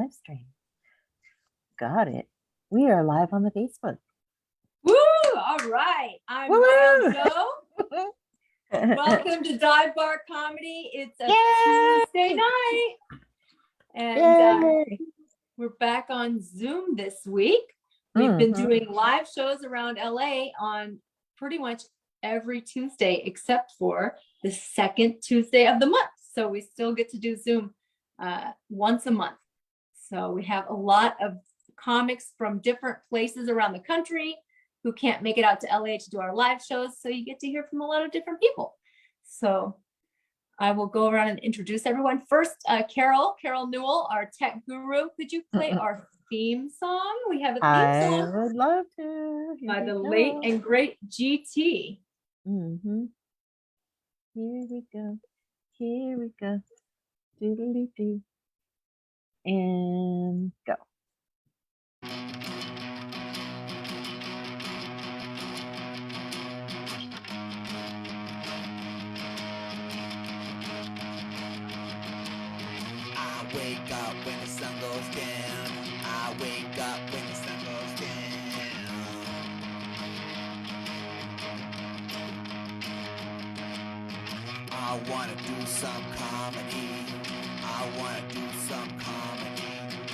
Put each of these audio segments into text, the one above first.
live stream. Got it. We are live on the Facebook. Woo! All right. I'm Wild Joe. Welcome to Dive Bar Comedy. It's a Tuesday night. And we're back on Zoom this week. We've been doing live shows around LA on pretty much every Tuesday except for the second Tuesday of the month. So we still get to do Zoom once a month. So we have a lot of comics from different places around the country who can't make it out to LA to do our live shows. So you get to hear from a lot of different people. So I will go around and introduce everyone. First, Carol Newell, our tech guru. Could you play our theme song? We have a theme song. I would love to. By the late and great GT. Here we go. Here we go. Doodly-doo. And go. I wake up when the sun goes down. I wake up when the sun goes down. I wanna do some comedy. I wanna do some comedy.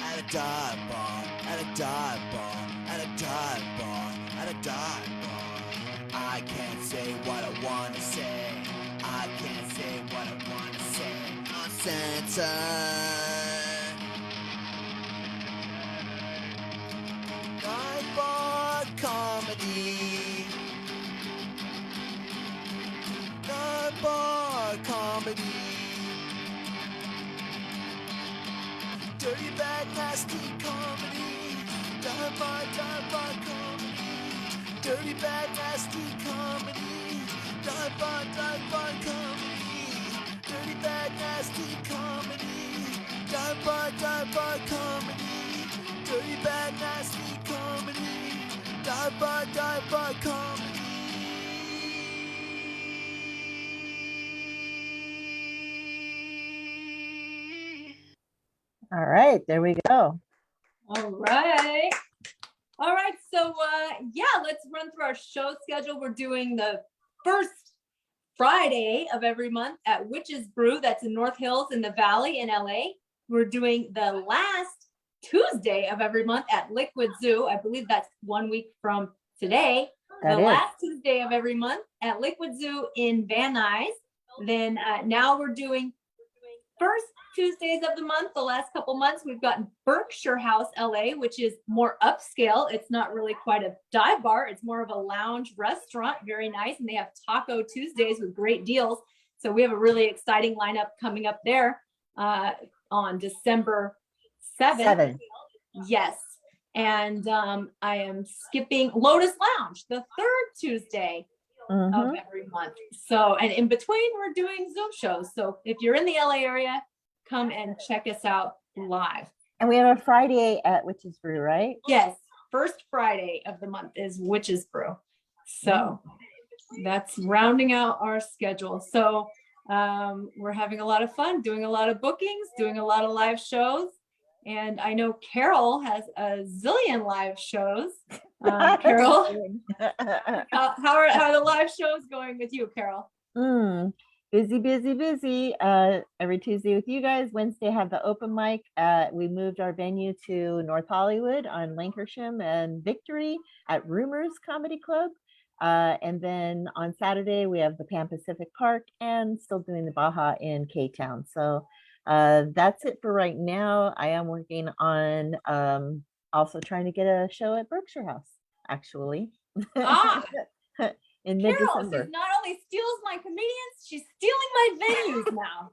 At a dive bar, at a dive bar, at a dive bar, at a dive bar. I can't say what I wanna say. I can't say what I wanna say. Uncensored. Dive bar comedy. Dive bar comedy. Dirty, bad, nasty comedy. Dive bar comedy. Dirty, bad, nasty comedy. Dive bar comedy. Dirty, bad, nasty comedy. Dive bar comedy. Dirty, bad, nasty comedy. Dive bar comedy. All right, there we go. All right. So let's run through our show schedule. We're doing the first Friday of every month at Witch's Brew. That's in North Hills in the Valley in LA. We're doing the last Tuesday of every month at Liquid Zoo. I believe that's 1 week from today. Last Tuesday of every month at Liquid Zoo in Van Nuys. Then now we're doing first Tuesdays of the month. The last couple months we've gotten Berkshire House LA, which is more upscale. It's not really quite a dive bar. It's more of a lounge restaurant. Very nice. And they have Taco Tuesdays with great deals. So we have a really exciting lineup coming up there on December 7th. Yes. And I am skipping Lotus Lounge, the third Tuesday of every month. So, and in between we're doing Zoom shows. So if you're in the LA area, come and check us out live. And we have a Friday at Witch's Brew, right? Yes. First Friday of the month is Witch's Brew. So that's rounding out our schedule. So we're having a lot of fun, doing a lot of bookings, doing a lot of live shows. And I know Carol has a zillion live shows. Carol, how are the live shows going with you, Carol? Busy. Every Tuesday with you guys. Wednesday have the open mic. We moved our venue to North Hollywood on Lankershim and Victory at Rumors Comedy Club. And then on Saturday we have the Pan Pacific Park and still doing the Baja in K-Town. So that's it for right now. I am working on also trying to get a show at Berkshire House, actually. In Carol, mid-December. She not only steals my comedians, she's stealing my venues now.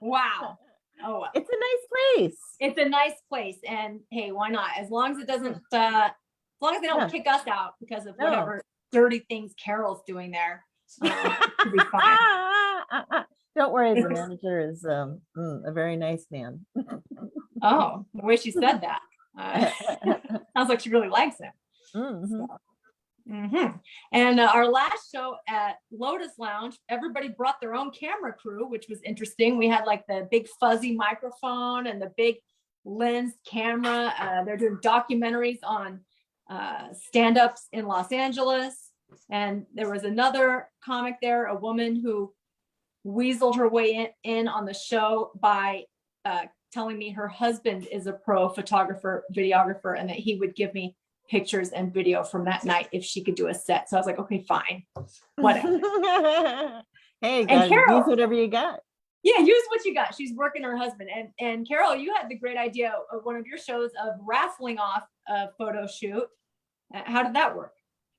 Wow. Oh, well. It's a nice place. It's a nice place. And hey, why not? As long as it doesn't, as long as they don't kick us out because of whatever dirty things Carol's doing there, it'll be fine. Don't worry, the manager is a very nice man. Oh, the way she said that. Sounds like she really likes him. So. And our last show at Lotus Lounge, everybody brought their own camera crew, which was interesting. We had like the big fuzzy microphone and the big lens camera. They're doing documentaries on stand-ups in Los Angeles. And there was another comic there, a woman who weaseled her way in on the show by telling me her husband is a pro photographer, videographer, and that he would give me pictures and video from that night if she could do a set. So I was like, okay, fine, whatever. Hey, And guys, Carol, use whatever you got. yeah, use what you got. She's working her husband. And Carol, you had the great idea of one of your shows of raffling off a photo shoot. How did that work?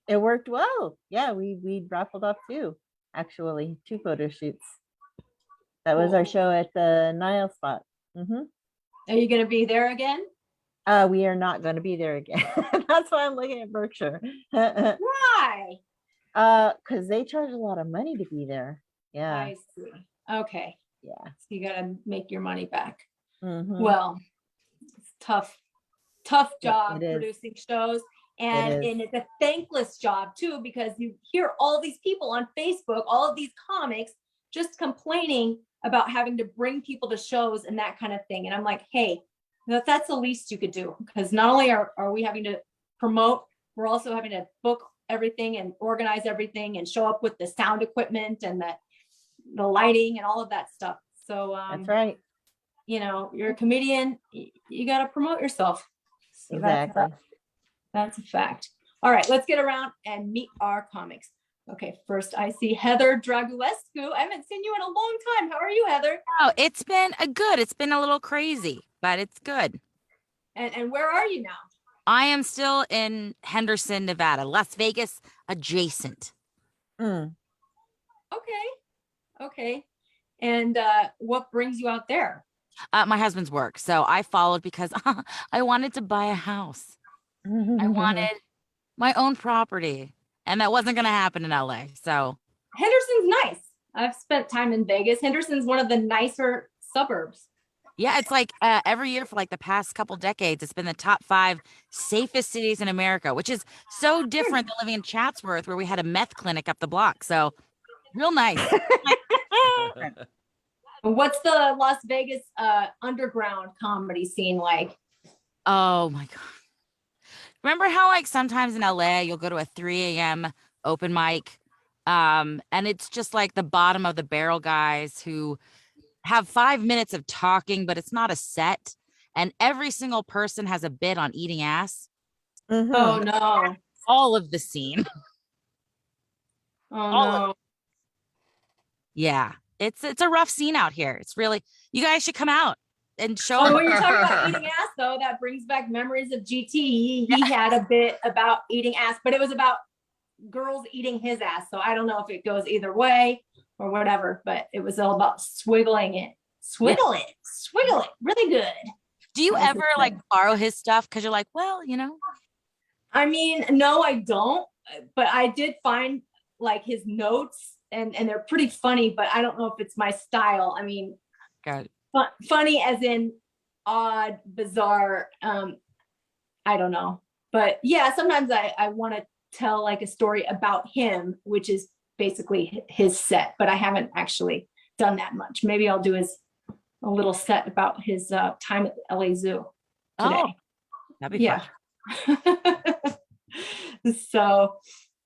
It worked well. Yeah, we raffled off two photo shoots. That was our Cool. show at the Nile spot. Are you going to be there again? We are not going to be there again. That's why I'm looking at Berkshire. Why? Because they charge a lot of money to be there. Yeah. I see. Okay. Yeah. So you got to make your money back. Mhm. Well, it's tough Yeah, job it is. producing shows. And is. it's a thankless job too, because you hear all these people on Facebook, all of these comics just complaining about having to bring people to shows and that kind of thing. And I'm like, hey, that's the least you could do, because not only are we having to promote, we're also having to book everything and organize everything and show up with the sound equipment and the lighting and all of that stuff. So That's right. you know, you're a comedian, you got to promote yourself. So Exactly. that's a fact. All right, let's get around and meet our comics. Okay, first I see Heather Dragulescu. I haven't seen you in a long time. How are you, Heather? Oh, it's been good. It's been a little crazy, but it's good. And where are you now? I am still in Henderson, Nevada, Las Vegas adjacent. Mm. Okay. And what brings you out there? My husband's work. So I followed because I wanted to buy a house. I wanted my own property, and that wasn't going to happen in LA. So Henderson's nice. I've spent time in Vegas. Henderson's one of the nicer suburbs. yeah, it's like every year for like the past couple decades, it's been the top 5 safest cities in America, which is so different than living in Chatsworth, where we had a meth clinic up the block. So real nice. What's the Las Vegas underground comedy scene like? Oh my God. Remember how like sometimes in LA you'll go to a 3 a.m. open mic, and it's just like the bottom of the barrel guys who have 5 minutes of talking, but it's not a set, and every single person has a bit on eating ass. Oh no. All of the scene. Oh All of no. Yeah, it's a rough scene out here. It's really, you guys should come out and show Oh, them. when you're talking about eating ass, though, that brings back memories of GT. He had a bit about eating ass, but it was about girls eating his ass. So I don't know if it goes either way or whatever, but it was all about swiggling it. Swiggle it. Really good. Do you That was ever his like thing. borrow his stuff? Cause you're like, well, you know. I mean, no, I don't, but I did find like his notes and they're pretty funny, but I don't know if it's my style. I mean, God. funny as in odd, bizarre. I don't know, but yeah, sometimes I want to tell like a story about him, which is basically his set, but I haven't actually done that much. Maybe I'll do a little set about his time at the LA Zoo today. Oh, that'd be Yeah. fun.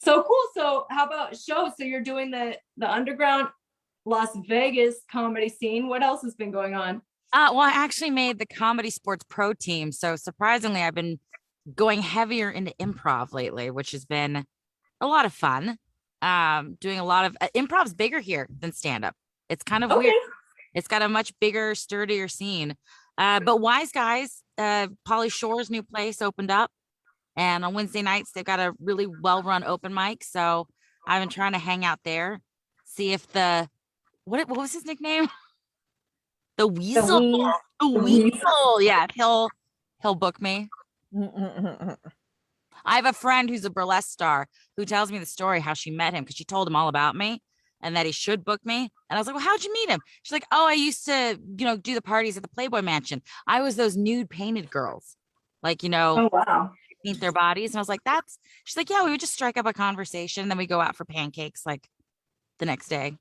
So cool. So how about shows? So you're doing the underground Las Vegas comedy scene. What else has been going on? Well, I actually made the comedy sports pro team. So surprisingly, I've been going heavier into improv lately, which has been a lot of fun. Doing a lot of improv's bigger here than stand-up. It's kind of weird. It's got a much bigger, sturdier scene. But Wise Guys, Pauly Shore's new place opened up. And on Wednesday nights, they've got a really well-run open mic. So I've been trying to hang out there, see if what was his nickname? The Weasel. The Weasel. Yeah, he'll book me. I have a friend who's a burlesque star who tells me the story how she met him, because she told him all about me and that he should book me. And I was like, well, how'd you meet him? She's like, oh, I used to, do the parties at the Playboy Mansion. I was those nude painted girls, like, Oh wow. paint their bodies. And I was like, she's like, yeah, we would just strike up a conversation. And then we go out for pancakes like the next day.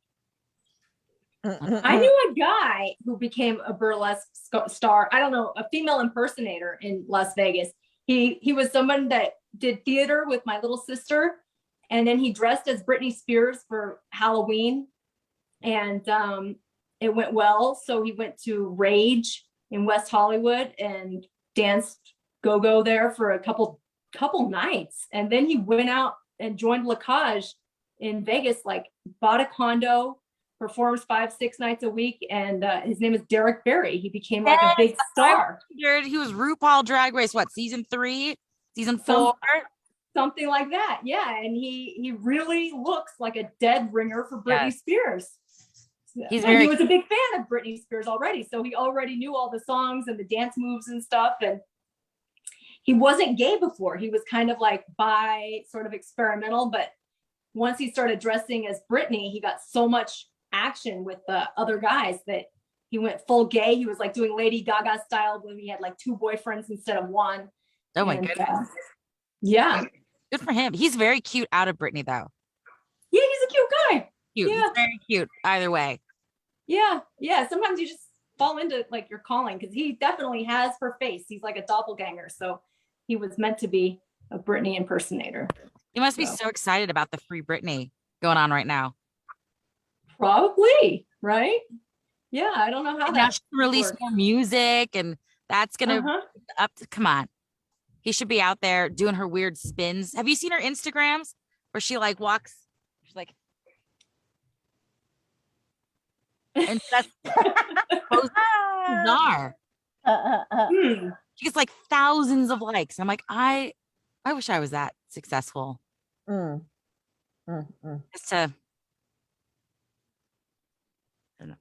I knew a guy who became a burlesque star. I don't know, a female impersonator in Las Vegas. He was someone that did theater with my little sister, and then he dressed as Britney Spears for Halloween, and it went well. So he went to Rage in West Hollywood and danced go-go there for a couple nights, and then he went out and joined La Cage in Vegas, like bought a condo, performs 5-6 nights a week, and his name is Derek Barry. He became like a big star. He was RuPaul Drag Race, what, season 3, season 4? Something like that. Yeah, and he really looks like a dead ringer for Britney Spears. He was a big fan of Britney Spears already, so he already knew all the songs and the dance moves and stuff. And he wasn't gay before. He was kind of like bi, sort of experimental, but once he started dressing as Britney, he got so much action with the other guys that he went full gay. He was like doing Lady Gaga style, where he had like 2 boyfriends instead of 1. Oh my goodness. Yeah. Good for him. He's very cute out of Britney though. Yeah, he's a cute guy. Cute. Yeah. He's very cute either way. Yeah. Yeah. Sometimes you just fall into like your calling, because he definitely has her face. He's like a doppelganger. So he was meant to be a Britney impersonator. You must be so excited about the Free Britney going on right now. Probably, right? Yeah, I don't know how now she released more music, and that's gonna up to, come on. He should be out there doing her weird spins. Have you seen her Instagrams where she like walks? She's like, and that's bizarre. She gets like thousands of likes. I'm like, I wish I was that successful. Just to, I don't know.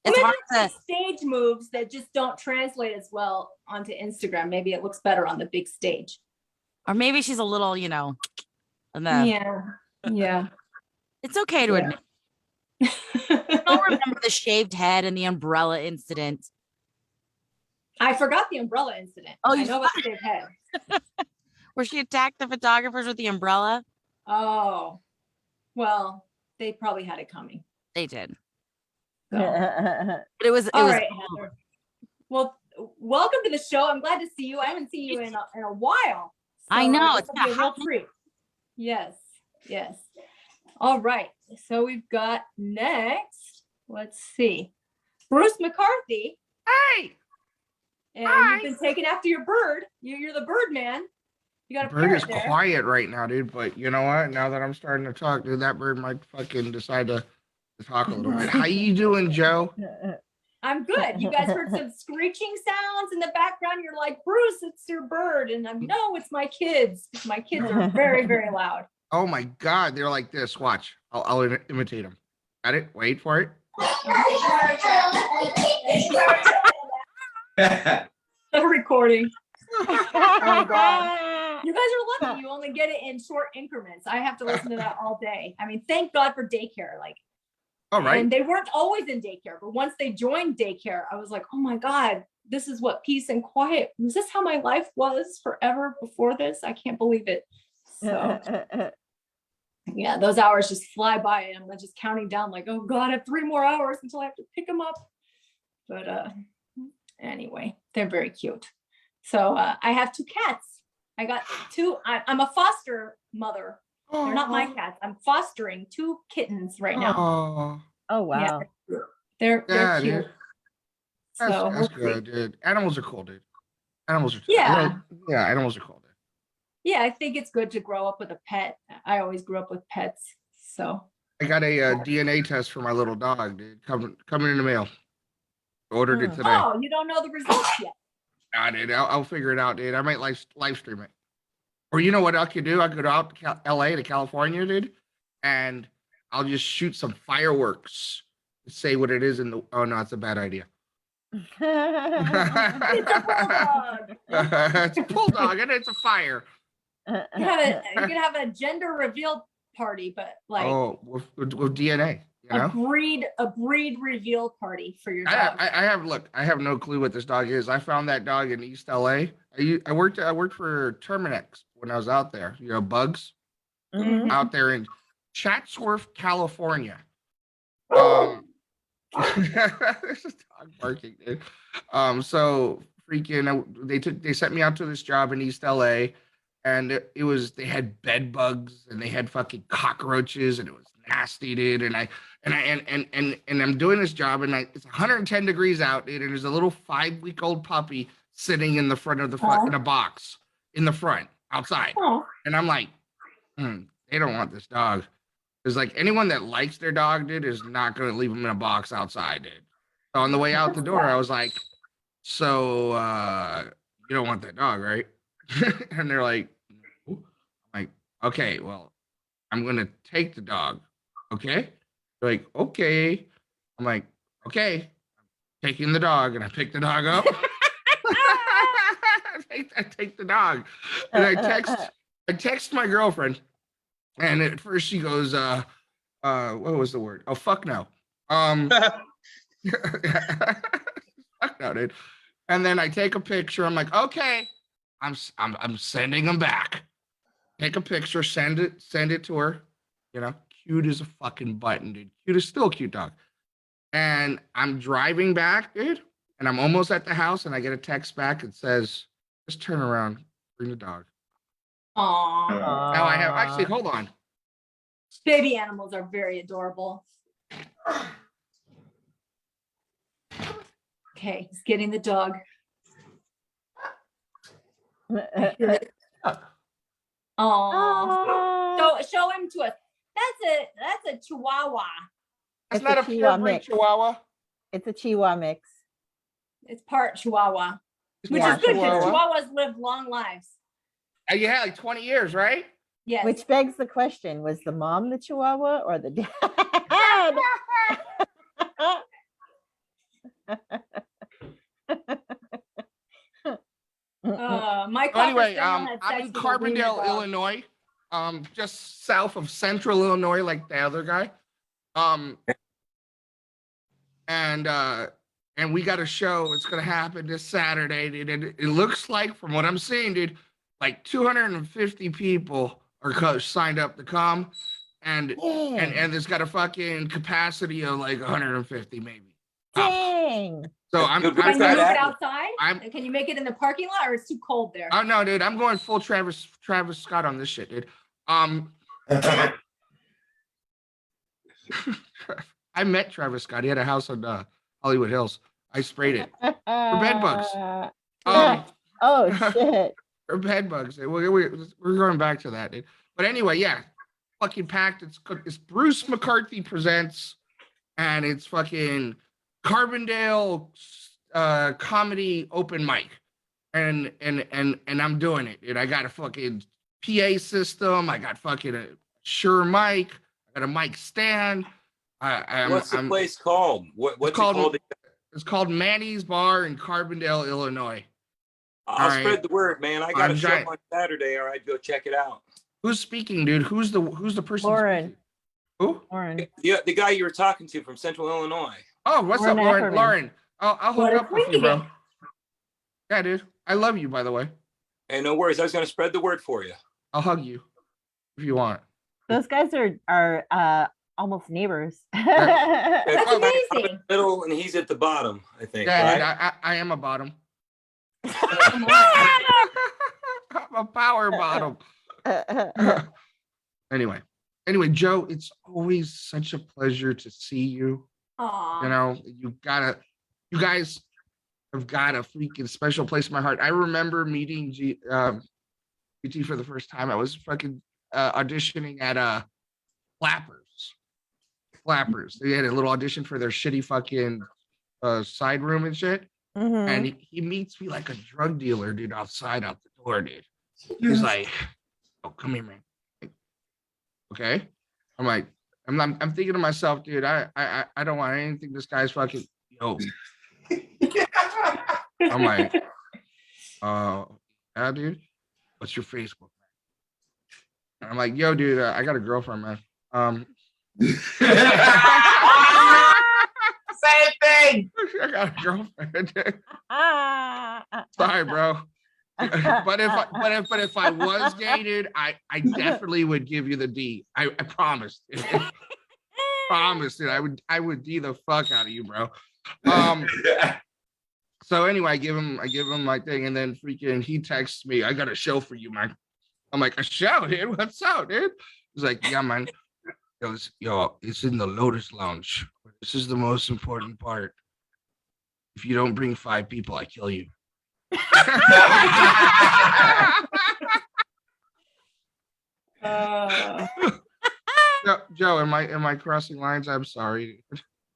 It's hard to stage moves that just don't translate as well onto Instagram. Maybe it looks better on the big stage. Or maybe she's a little, you know, yeah. It's okay to admit. I don't remember the shaved head and the umbrella incident. I forgot the umbrella incident. Oh, I know about the shaved head. Where she attacked the photographers with the umbrella. Oh, well, they probably had it coming. They did. So. But it was all right, Heather. Well, welcome to the show. I'm glad to see you. I haven't seen you in a while. So I know. It's a real treat. Yes. All right. So we've got next. Let's see. Bruce McCarthy. Hey. And you've been taken after your bird. You're the bird man. You got a bird is there. Quiet right now, dude. But you know what? Now that I'm starting to talk, dude, that bird might fucking decide to talk a little bit. How you doing, Joe? I'm good. You guys heard some screeching sounds in the background. You're like, Bruce, it's your bird. And I'm, no, it's my kids. My kids are very, very loud. Oh my God. They're like this. Watch. I'll imitate them. Got it? Wait for it. Recording. Oh God. You guys are lucky. You only get it in short increments. I have to listen to that all day. I mean, thank God for daycare. Like, all right. And they weren't always in daycare, but once they joined daycare, I was like, oh my God, this is what peace and quiet. Was this how my life was forever before this? I can't believe it. So yeah, those hours just fly by, and I'm just counting down like, oh God, I have 3 more hours until I have to pick them up. But anyway, they're very cute. So I have 2 cats. I got 2. I'm a foster mother. They're not my cats. I'm fostering 2 kittens right now. Oh wow. Yeah, they're cute. Dude. That's good, dude. Animals are cool, dude. Animals are animals are cool, dude. Yeah, I think it's good to grow up with a pet. I always grew up with pets. So I got a DNA test for my little dog, dude. Coming in the mail. Ordered it today. Oh, you don't know the results yet. Nah, dude, I'll figure it out, dude. I might live stream it. Or you know what I could do? I could go out to LA to California, dude, and I'll just shoot some fireworks to say what it is in the. Oh no, it's a bad idea. It's a bulldog. It's a bulldog and it's a fire. You could have a gender reveal party, but like with DNA. You know? a breed reveal party for your dog. I have no clue what this dog is. I found that dog in East LA. I worked for Terminex when I was out there. You know, bugs out there in Chatsworth, California. There's a dog barking, dude. So freaking, they sent me out to this job in East LA, and it was they had bed bugs and they had fucking cockroaches and it was nasty, dude. And I'm doing this job and it's 110 degrees out, dude. And there's a little 5-week-old puppy sitting in the front of in a box in the front outside, and I'm like, they don't want this dog. Because like anyone that likes their dog, dude, is not gonna leave them in a box outside, dude. So on the way out the door, I was like, so you don't want that dog, right? And they're like, no. I'm like, okay, well, I'm gonna take the dog. Okay? They're like, okay. I'm like, okay, I'm taking the dog, and I pick the dog up. I take the dog. And I text my girlfriend. And at first she goes, what was the word? Oh, fuck no. Fuck no, dude. And then I take a picture. I'm like, okay, I'm sending him back. Take a picture, send it to her. You know, cute as a fucking button, dude. Cute is still a cute dog. And I'm driving back, dude. And I'm almost at the house, and I get a text back. It says, just turn around, bring the dog. Aww. Now I have, actually, hold on. Baby animals are very adorable. Okay, he's getting the dog. Oh, so show him to us. That's a Chihuahua. That's It's not a a Chihuahua pure breed mix. Chihuahua. It's a Chihuahua mix. It's part Chihuahua, which Yeah, is good because Chihuahua. Chihuahuas live long lives. Yeah, like 20 years, right? Yes. Which begs the question, was the mom the Chihuahua or the dad? My So anyway, Cocker Spaniel had I'm sex in with a wiener Carbondale, dog. Illinois, just south of Central Illinois, like the other guy. And we got a show. It's gonna happen this Saturday, dude. And it looks like, from what I'm seeing, dude, like 250 people are signed up to come, and it's got a fucking capacity of like 150 maybe. Dang. So I'm Can you move it I'm, outside? I'm- Can you make it in the parking lot, or it's too cold there? oh no, dude, I'm going full Travis Scott on this shit, dude. I met Travis Scott. He had a house on Hollywood Hills. I sprayed it for bed bugs. Oh shit. For bed bugs. We're going back to that, dude. But anyway, yeah, fucking packed. It's Bruce McCarthy presents, and it's fucking Carbondale comedy open mic, and I'm doing it, dude. I got a fucking PA system. I got fucking a Shure mic. I got a mic stand. What's the place called? What's it called? It's called Manny's Bar in Carbondale, Illinois. I'll All spread right. the word, man. I got a show giant. on Saturday. All right, go check it out. Who's speaking, dude? Who's the person? Loren. Speaking? Who? Lauren. Yeah, the guy you were talking to from Central Illinois. Oh, what's Loren up, Lauren? Ackerman. Lauren, I'll hook What a up with you, bro. freak. Yeah, dude. I love you, by the way. Hey, no worries. I was going to spread the word for you. I'll hug you if you want. Those guys are almost neighbors. That's I'm in amazing. the middle and he's at the bottom, I think. Yeah, right? dude, I am a bottom. Come on. I'm a power bottom. Anyway, Joe, it's always such a pleasure to see you. Aw. You know, you guys have got a freaking special place in my heart. I remember meeting GT for the first time. I was fucking auditioning at Flappers. They had a little audition for their shitty fucking side room and shit. Mhm. And he meets me like a drug dealer, dude, out the door, dude. He's like, "Oh, come here, man." Like, okay. I'm like, I'm thinking to myself, dude, I don't want anything. This guy's fucking yo. I'm like, yeah, dude. What's your Facebook, man? And I'm like, yo, dude, I got a girlfriend, man. Same thing. I got a girlfriend. Ah. Sorry, bro. but if I was gay, dude, I definitely would give you the D. I promise. promise, dude. I would D the fuck out of you, bro. So anyway, I give him my thing, and then freaking he texts me, I got a show for you, man. I'm like, a show, dude? What's up, dude? He's like, yeah, man. He goes, yo, it's in the Lotus Lounge. This is the most important part. If you don't bring 5 people, I kill you. Joe, am I crossing lines? I'm sorry.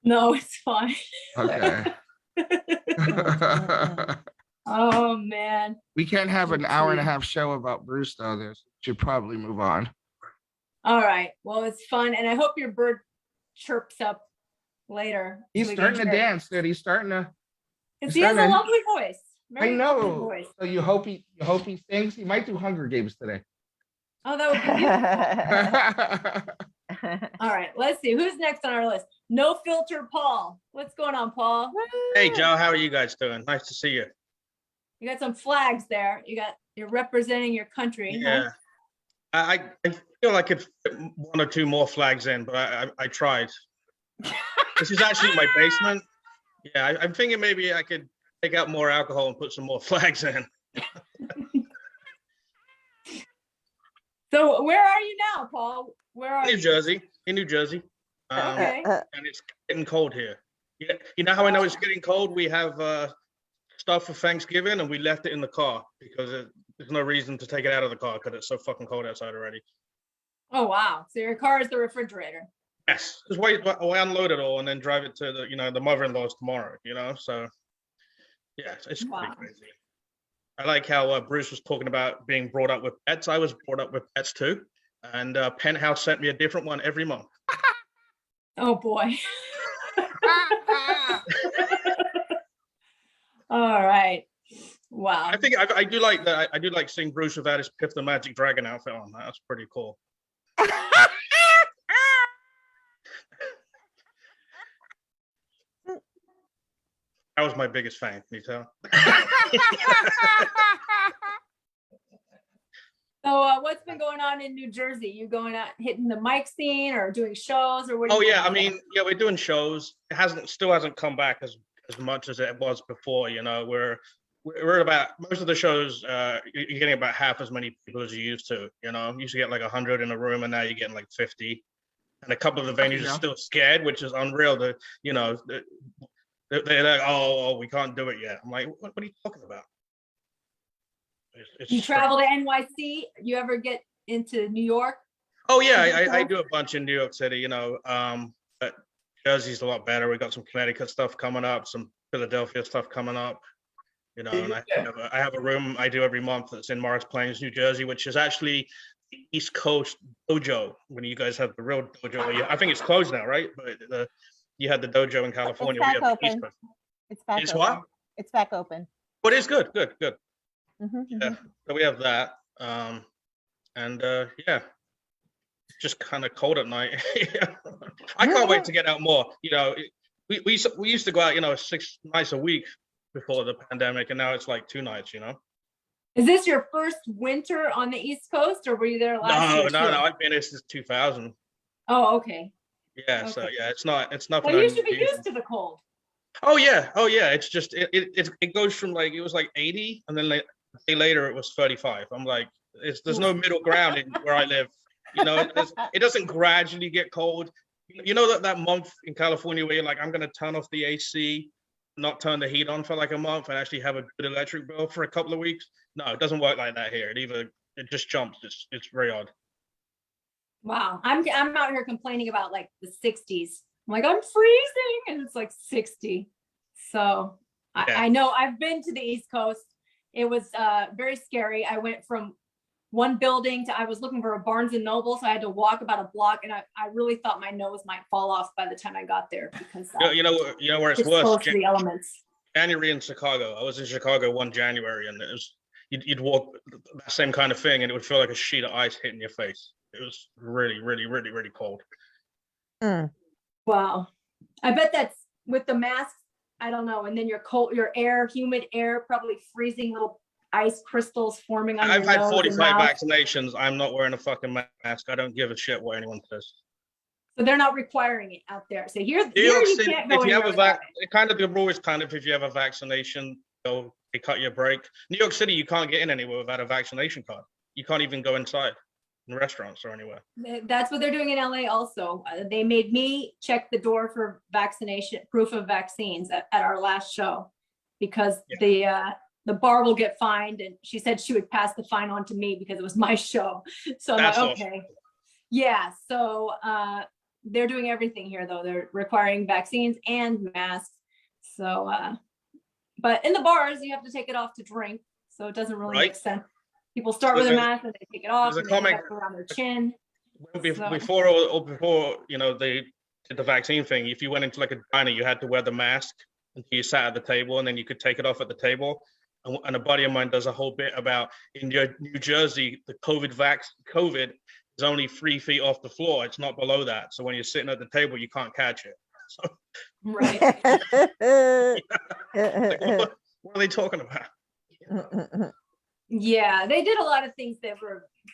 No, it's fine. Okay. Oh man. We can't have an hour and a half show about Bruce though. This should probably move on. All right. Well, it's fun, and I hope your bird chirps up later. He's starting to dance, dude. He's starting to. Because he has a lovely voice. I know. So you hope he sings. He might do Hunger Games today. Oh, that would be beautiful. All right, let's see who's next on our list. No Filter Paul. What's going on, Paul? Hey, Joe, how are you guys doing? Nice to see you. You got some flags there. You're representing your country. Yeah. Huh? I feel I could fit 1 or 2 more flags in, but I tried. This is actually my basement. Yeah, I'm thinking maybe I could take out more alcohol and put some more flags in. So where are you now, Paul? Where are New Jersey, in New Jersey. Okay. And it's getting cold here. Yeah, you know how I know it's getting cold? We have stuff for Thanksgiving, and we left it in the car because there's no reason to take it out of the car because it's so fucking cold outside already. Oh wow! So your car is the refrigerator. Yes, just wait. I unload it all and then drive it to the mother-in-law's tomorrow. So yeah, it's pretty crazy. I like how Bruce was talking about being brought up with pets. I was brought up with pets too, and Penthouse sent me a different one every month. Oh boy. All right. Wow. I think I do like that. I do like seeing Bruce without his Piff the Magic Dragon outfit on. That's pretty cool. That was my biggest fan. Can you tell? So what's been going on in New Jersey? You going out hitting the mic scene or doing shows or what? Oh yeah, I mean, yeah, we're doing shows. It still hasn't come back as much as it was before. We're at about, most of the shows you're getting about half as many people as you used to. You used to get like 100 in a room, and now you're getting like 50. And a couple of the venues are still scared, which is unreal. They're like, oh, we can't do it yet. I'm like, what are you talking about? You travel to NYC? You ever get into New York? Oh yeah, I do a bunch in New York City, but Jersey's a lot better. We got some Connecticut stuff coming up, some Philadelphia stuff coming up, and I have a room I do every month that's in Morris Plains, New Jersey, which is actually the East Coast dojo. When you guys have the real dojo, I think it's closed now, right? But you had the dojo in California. It's back open. It's back it's open. What? It's back open. But it's good. Mm-hmm, Yeah, so we have that, and yeah, it's just kind of cold at night. I can't wait to get out more. We used to go out, 6 nights a week before the pandemic, and now it's like 2 nights. Is this your first winter on the East Coast, or were you there last year? No. I've been here since 2000. Oh, okay. Yeah, okay. So yeah, it's nothing. Well, you should be used to the cold. Oh yeah. It's just it goes from like, it was like 80, and then like a day later it was 35. I'm like, there's no middle ground in where I live. It doesn't gradually get cold. That month in California where you're like, I'm gonna turn off the AC, not turn the heat on for like a month, and actually have a good electric bill for a couple of weeks. No, it doesn't work like that here. It just jumps. It's very odd. Wow, I'm out here complaining about like the 60s. I'm like, I'm freezing, and it's like 60. So yeah. I know I've been to the East Coast. It was very scary. I went from one building to, I was looking for a Barnes and Noble, so I had to walk about a block, and I really thought my nose might fall off by the time I got there because you know where it's worse. The elements. January in Chicago. I was in Chicago one January, and it was you'd walk that same kind of thing, and it would feel like a sheet of ice hitting your face. It was really, really, really, really cold. Wow. I bet that's with the masks. I don't know. And then your humid air, probably freezing little ice crystals forming on your nose. I've had 45 vaccinations. I'm not wearing a fucking mask. I don't give a shit what anyone says. So they're not requiring it out there. So here New York you City, can't go if you have anywhere a without it kind of the rule is kind of if you have a vaccination, they cut your break. New York City, you can't get in anywhere without a vaccination card. You can't even go inside in restaurants or anywhere. That's what they're doing in LA also. They made me check the door for vaccination, proof of vaccines at our last show because the bar will get fined, and she said she would pass the fine on to me because it was my show. So I'm That's like, awesome. okay. Yeah, so they're doing everything here though. They're requiring vaccines and masks. So but in the bars you have to take it off to drink. So it doesn't really make sense. People start with a mask and they take it off and they have it around their chin. Before they did the vaccine thing, if you went into like a diner, you had to wear the mask until you sat at the table, and then you could take it off at the table. And a buddy of mine does a whole bit about in New Jersey, the COVID is only 3 feet off the floor. It's not below that. So when you're sitting at the table, you can't catch it. So, right. like, what are they talking about? Yeah, they did a lot of things that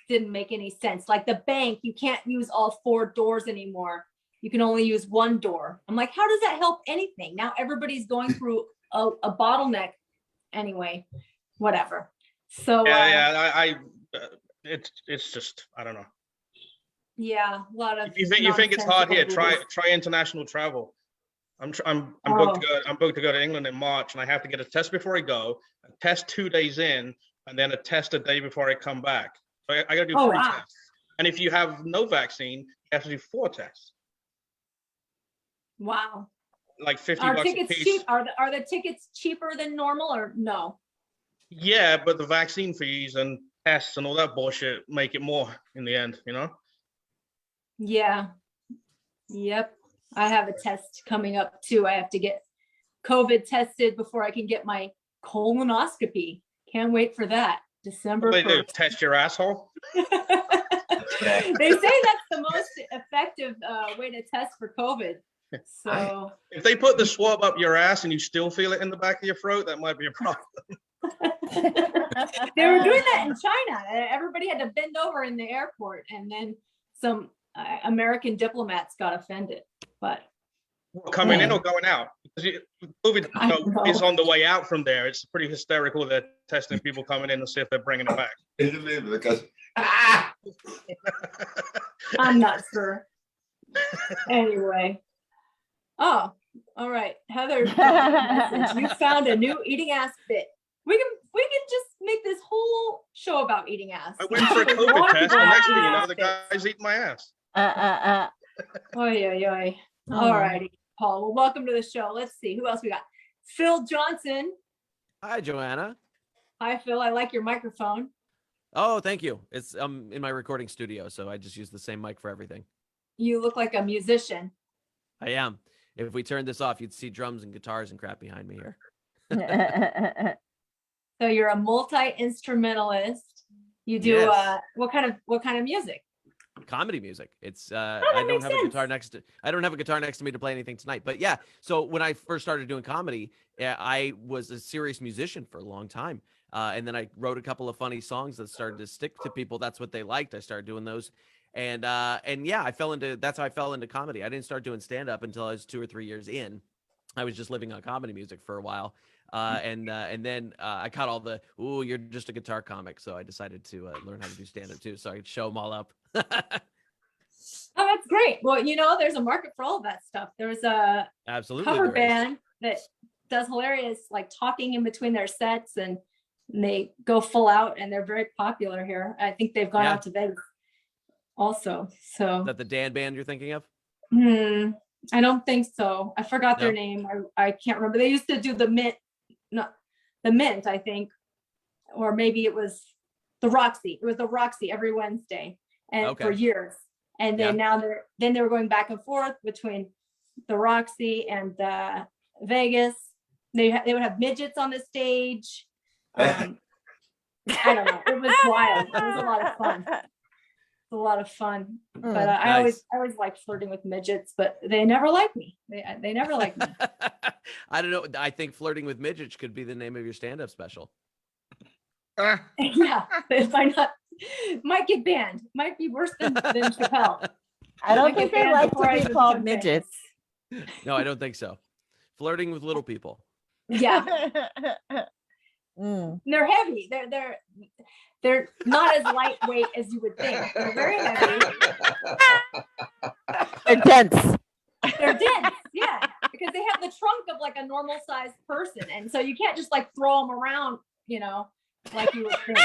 didn't make any sense. Like the bank, you can't use all 4 doors anymore. You can only use 1 door. I'm like, how does that help anything? Now everybody's going through a bottleneck anyway, whatever. So it's just, I don't know. Yeah, a lot of. You think it's hard here? Try international travel. I'm booked to go to England in March, and I have to get a test before I go, a test 2 days in, and then a test a day before I come back. So I got to do 3 tests. And if you have no vaccine, you have to do 4 tests. Wow. Like $50 tickets a piece. cheap? Are the tickets cheaper than normal or no? Yeah, but the vaccine fees and tests and all that bullshit make it more in the end, you know? Yeah. Yep. I have a test coming up too. I have to get COVID tested before I can get my colonoscopy. Can't wait for that. December 1st. They do test your asshole. They say that's the most effective way to test for COVID. So if they put the swab up your ass and you still feel it in the back of your throat, that might be a problem. They were doing that in China. Everybody had to bend over in the airport, and then some American diplomats got offended. But coming in or going out? Because COVID is on the way out from there. It's pretty hysterical. They're testing people coming in to see if they're bringing it back. I'm not sure. Anyway. Oh, all right. Heather, you found a new eating ass bit. We can just make this whole show about eating ass. I went for a COVID test, and next thing you know, the guy's eating my ass. Oy. All righty, Paul. Well, welcome to the show. Let's see who else we got. Phil Johnson. Hi, Joanna. Hi, Phil. I like your microphone. Oh, thank you. It's in my recording studio, so I just use the same mic for everything. You look like a musician. I am. If we turned this off, you'd see drums and guitars and crap behind me here. So you're a multi-instrumentalist. You do what kind of music? Comedy music. It's I don't have a guitar next to me to play anything tonight. But yeah, so when I first started doing comedy, I was a serious musician for a long time. And then I wrote a couple of funny songs that started to stick to people. That's what they liked. I started doing those. And yeah, that's how I fell into comedy. I didn't start doing stand-up until I was 2 or 3 years in. I was just living on comedy music for a while. And then I caught all the, you're just a guitar comic. So I decided to learn how to do stand-up too. So I could show them all up. Oh, that's great. Well, there's a market for all of that stuff. There's a cover band that does hilarious, like talking in between their sets, and they go full out, and they're very popular here. I think they've gone out to Vegas also. So is that the Dan band you're thinking of? I don't think so. I forgot their name. I can't remember. They used to do the Mint, I think, or maybe it was the Roxy. It was the Roxy every Wednesday, and for years. And then now they were going back and forth between the Roxy and Vegas. They would have midgets on the stage. I don't know. It was wild. It was a lot of fun. A lot of fun, but I always liked flirting with midgets, but they never liked me. They never liked me. I don't know. I think flirting with midgets could be the name of your stand-up special. Yeah, if I not, might get banned. Might be worse than Chappelle. I don't I think get they banned like before to I be even called become famous. midgets. No, I don't think so. Flirting with little people. Yeah, Mm. they're heavy. They're not as lightweight as you would think. They're very heavy. They're dense. They're dense, yeah, because they have the trunk of like a normal sized person, and so you can't just like throw them around, like you would think.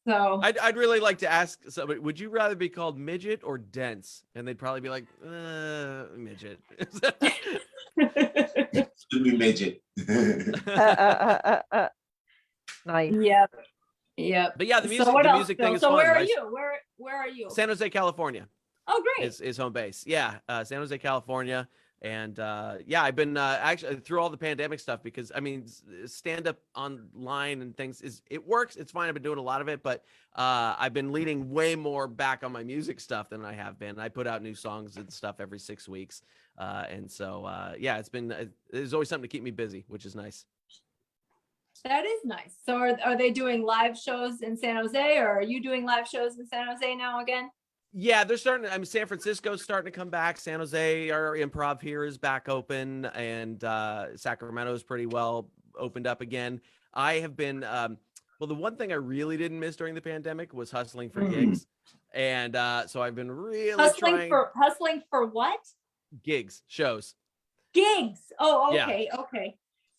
So I'd really like to ask somebody, would you rather be called midget or dense? And they'd probably be like, midget. Be midget. Nice. Yep. But yeah, the music, So what the else, music Phil? thing is So fun. where are Nice. you? Where are you? San Jose, California Oh, great. is home base. Yeah, San Jose, California. And yeah, I've been actually through all the pandemic stuff, because I mean, stand up online and things it works. It's fine. I've been doing a lot of it, but I've been leaning way more back on my music stuff than I have been. I put out new songs and stuff every 6 weeks. And so, yeah, it's been, there's always something to keep me busy, which is nice. That is nice. So are they doing live shows in San Jose, or are you doing live shows in San Jose now again? Yeah, they're starting. I mean, San Francisco's starting to come back. San Jose, our improv here is back open, and Sacramento is pretty well opened up again. I have been, well, the one thing I really didn't miss during the pandemic was hustling for gigs. And so I've been really hustling for what? Gigs, shows. Gigs. Oh, Yeah. Okay.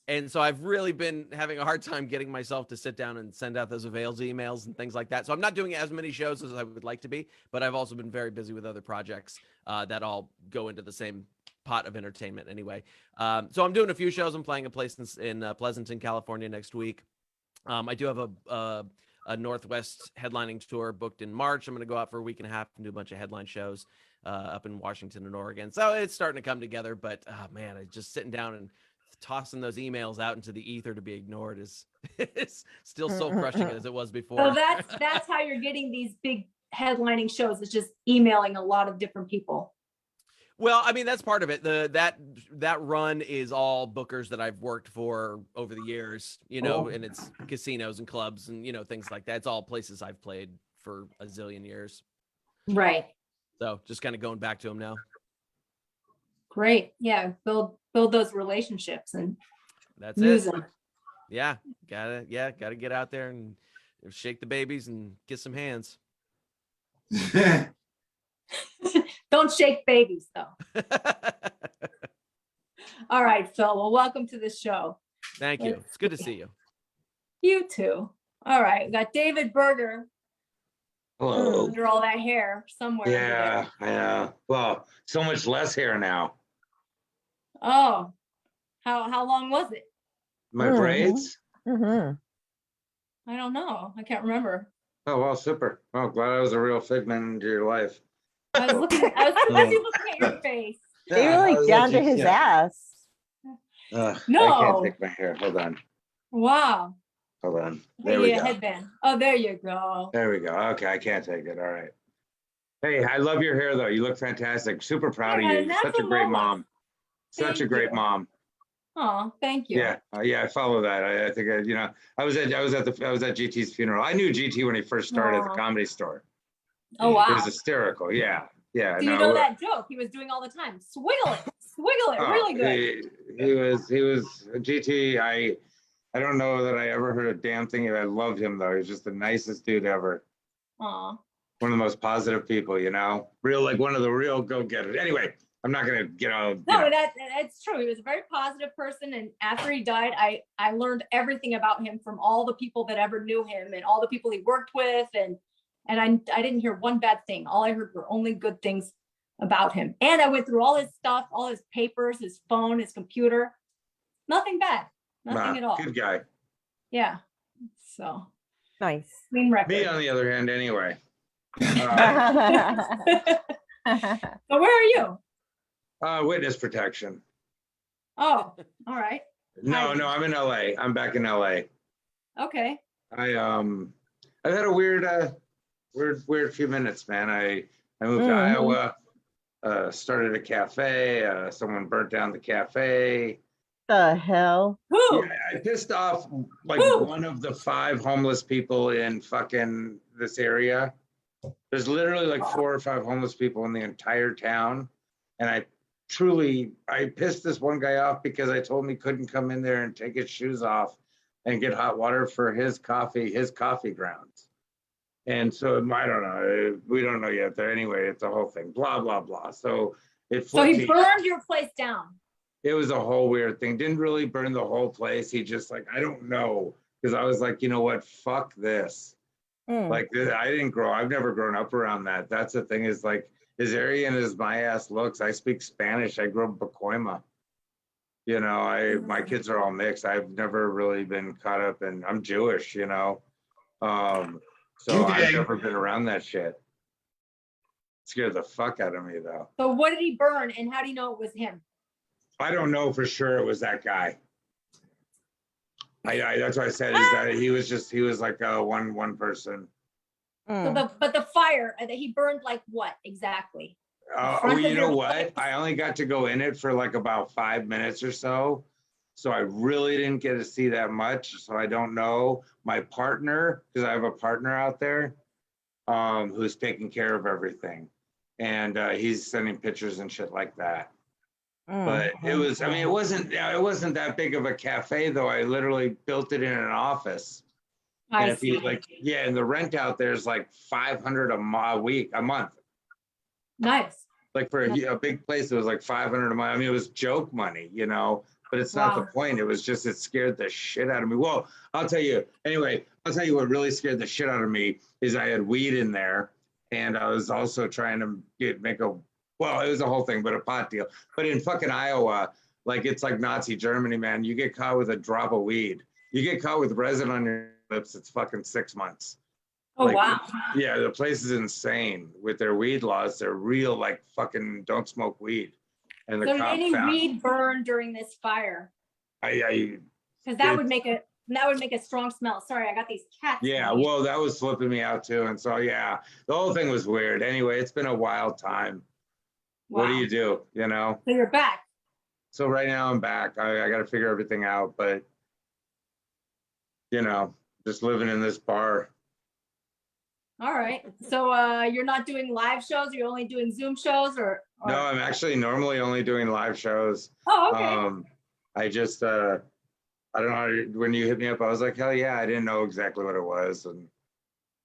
And so I've really been having a hard time getting myself to sit down and send out those avails emails and things like that. So I'm not doing as many shows as I would like to be, but I've also been very busy with other projects that all go into the same pot of entertainment anyway. So I'm doing a few shows. I'm playing a place in Pleasanton, California next week. I do have a Northwest headlining tour booked in March. I'm going to go out for a week and a half and do a bunch of headline shows up in Washington and Oregon. So it's starting to come together, but man, I just sitting down and tossing those emails out into the ether to be ignored is still soul crushing as it was before. So that's how you're getting these big headlining shows. It's just emailing a lot of different people. Well, I mean, that's part of it. That run is all bookers that I've worked for over the years, and it's casinos and clubs and, things like that. It's all places I've played for a zillion years. Right. So just kind of going back to them now. Great. Yeah. Build those relationships and that's use it. them. Yeah. Gotta get out there and shake the babies and kiss some hands. Don't shake babies though. All right, Phil. Well, welcome to the show. Thank you. It's good to see you. You too. All right. We got David Berger. Hello. Under all that hair somewhere. Yeah, I know. Well, so much less hair now. Oh, how long was it? My braids? Mm-hmm. I don't know. I can't remember. Oh, well, super. Well, glad I was a real figment into your life. I was too busy looking at your face. They were like down to his ass. I No. can't take my hair. Hold on. Wow. Hold on. There we go. Headband. Oh, there you go. There we go. Okay, I can't take it. All right. Hey, I love your hair though. You look fantastic. Super proud of you. You're such a great mom. Such a great mom. Oh, thank you. Yeah, I follow that. I think I was at GT's funeral. I knew GT when he first started at the Comedy Store. Oh wow. It was hysterical. Yeah. So you know that joke he was doing all the time. Swiggle it, really good. He was GT. I don't know that I ever heard a damn thing. I loved him though. He was just the nicest dude ever. Aw. One of the most positive people, real, like one of the real go-getters. Anyway, I'm not gonna get all. No, that's true. He was a very positive person, and after he died, I learned everything about him from all the people that ever knew him and all the people he worked with, and I didn't hear one bad thing. All I heard were only good things about him. And I went through all his stuff, all his papers, his phone, his computer. Nothing bad. Nothing at all. Good guy. Yeah. So Nice. clean record. Me, on the other hand, anyway. So where are you? Witness protection. Oh, all right. No, I'm in LA. I'm back in LA. Okay. I've had a weird few minutes, man. I moved to Iowa, started a cafe. Someone burnt down the cafe. The hell? Who? Yeah, I pissed off one of the 5 homeless people in fucking this area. There's literally like 4 or 5 homeless people in the entire town. And I pissed this one guy off because I told him he couldn't come in there and take his shoes off and get hot water for his coffee grounds. And so I don't know. We don't know yet. There anyway. It's a whole thing. Blah blah blah. So it. So he burned your place down. It was a whole weird thing. Didn't really burn the whole place. He just like I don't know because I was like, you know what? Fuck this. Like I've never grown up around that. That's the thing is like as Aryan as my ass looks. I speak Spanish. I grew up in Pacoima. You know, my kids are all mixed. I've never really been caught up in. I'm Jewish. You know. So I've never been around that shit. Scared the fuck out of me though. So what did he burn and how do you know it was him? I don't know for sure it was that guy. That's what I said is that he was like one person. So but the fire that he burned like what exactly? Well, you know what? I only got to go in it for like about 5 minutes or so. So I really didn't get to see that much. So I don't know. My partner, because I have a partner out there who's taking care of everything. And he's sending pictures and shit like that. But it was, I mean, it wasn't that big of a cafe though. I literally built it in an office. And if you like, yeah, and the rent out there is like $500 a month. Nice. Like for a big place, it was like $500 a month. I mean, it was joke money, you know, but it's not the point. It was just, it scared the shit out of me. Well, I'll tell you what really scared the shit out of me is I had weed in there and I was also trying to well, it was a whole thing, but a pot deal. But in fucking Iowa, like it's like Nazi Germany, man. You get caught with a drop of weed. You get caught with resin on your lips, it's fucking 6 months. Oh, like, wow. Yeah, the place is insane with their weed laws. They're real, like fucking don't smoke weed. And the So did cop any found, weed burn during this fire? Because that would make a strong smell. Sorry, I got these cats. Yeah, well, that was flipping me out too. And so yeah, the whole thing was weird. Anyway, it's been a wild time. What do you do? You know? So you're back. So right now I'm back. I got to figure everything out, but you know, just living in this bar. All right. So you're not doing live shows? You're only doing Zoom shows or? No, I'm actually normally only doing live shows. Oh, okay. I just, I don't know, when you hit me up, I was like, hell yeah, I didn't know exactly what it was. And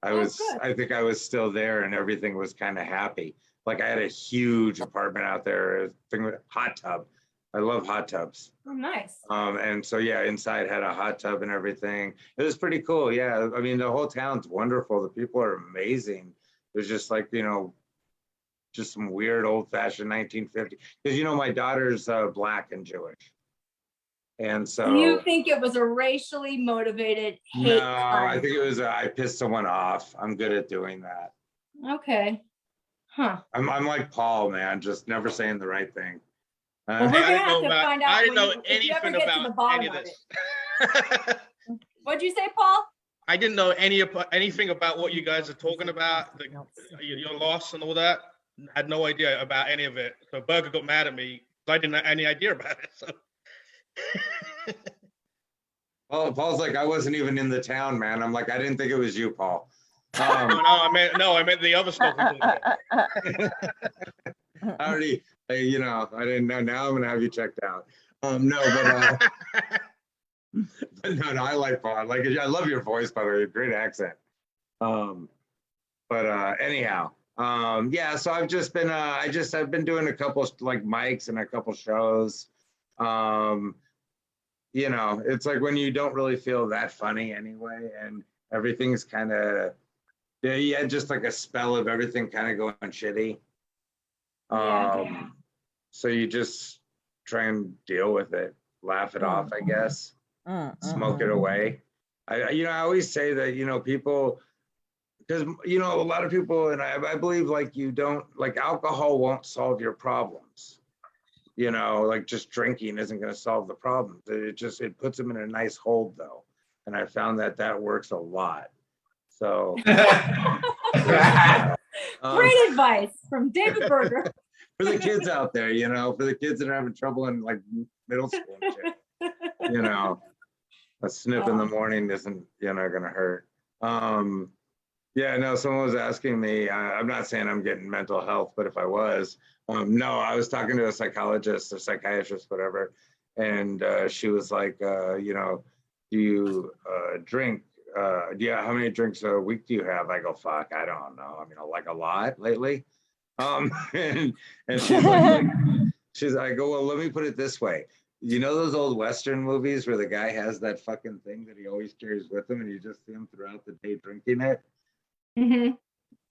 I think I was still there and everything was kind of happy. Like I had a huge apartment out there, a thing with hot tub. I love hot tubs. Oh, nice. And so, yeah, inside had a hot tub and everything. It was pretty cool. Yeah. I mean, the whole town's wonderful. The people are amazing. There's just like, you know, just some weird old fashioned 1950. Because, you know, my daughter's Black and Jewish. And so. Do you think it was a racially motivated hate? No, I think it was, I pissed someone off. I'm good at doing that. Okay. Huh. I'm like Paul, man, just never saying the right thing. Well, we're gonna have to find out. I didn't know anything about any of this. What'd you say, Paul? I didn't know anything about what you guys are talking about, your loss and all that. I had no idea about any of it. So Berger got mad at me. I didn't have any idea about it. So. Paul's like, I wasn't even in the town, man. I'm like, I didn't think it was you, Paul. No, I meant the other stuff. I already, you know, I didn't know. Now I'm gonna have you checked out. No, but no, I like Paul. I love your voice, by the way. Great accent. Anyhow, yeah. So I've just been, I've been doing a couple like mics and a couple shows. You know, it's like when you don't really feel that funny anyway, and everything's kind of. Yeah, you had just like a spell of everything kind of going shitty. So you just try and deal with it, laugh it off, I guess, smoke it away. I always say that, you know, people, because, you know, a lot of people, and I believe like alcohol won't solve your problems. You know, like just drinking isn't going to solve the problem. It puts them in a nice hold though. And I found that works a lot. So great advice from David Berger. For the kids out there, you know, for the kids that are having trouble in like middle school and shit, you know, a snip in the morning isn't, you know, gonna hurt. Yeah, no, someone was asking me, I'm not saying I'm getting mental health, but if I was, no, I was talking to a psychologist or psychiatrist, whatever. And she was like, do you drink? How many drinks a week do you have? I go, fuck, I don't know. I mean, like a lot lately. And I go, well, let me put it this way. You know those old Western movies where the guy has that fucking thing that he always carries with him and you just see him throughout the day drinking it? Mm-hmm.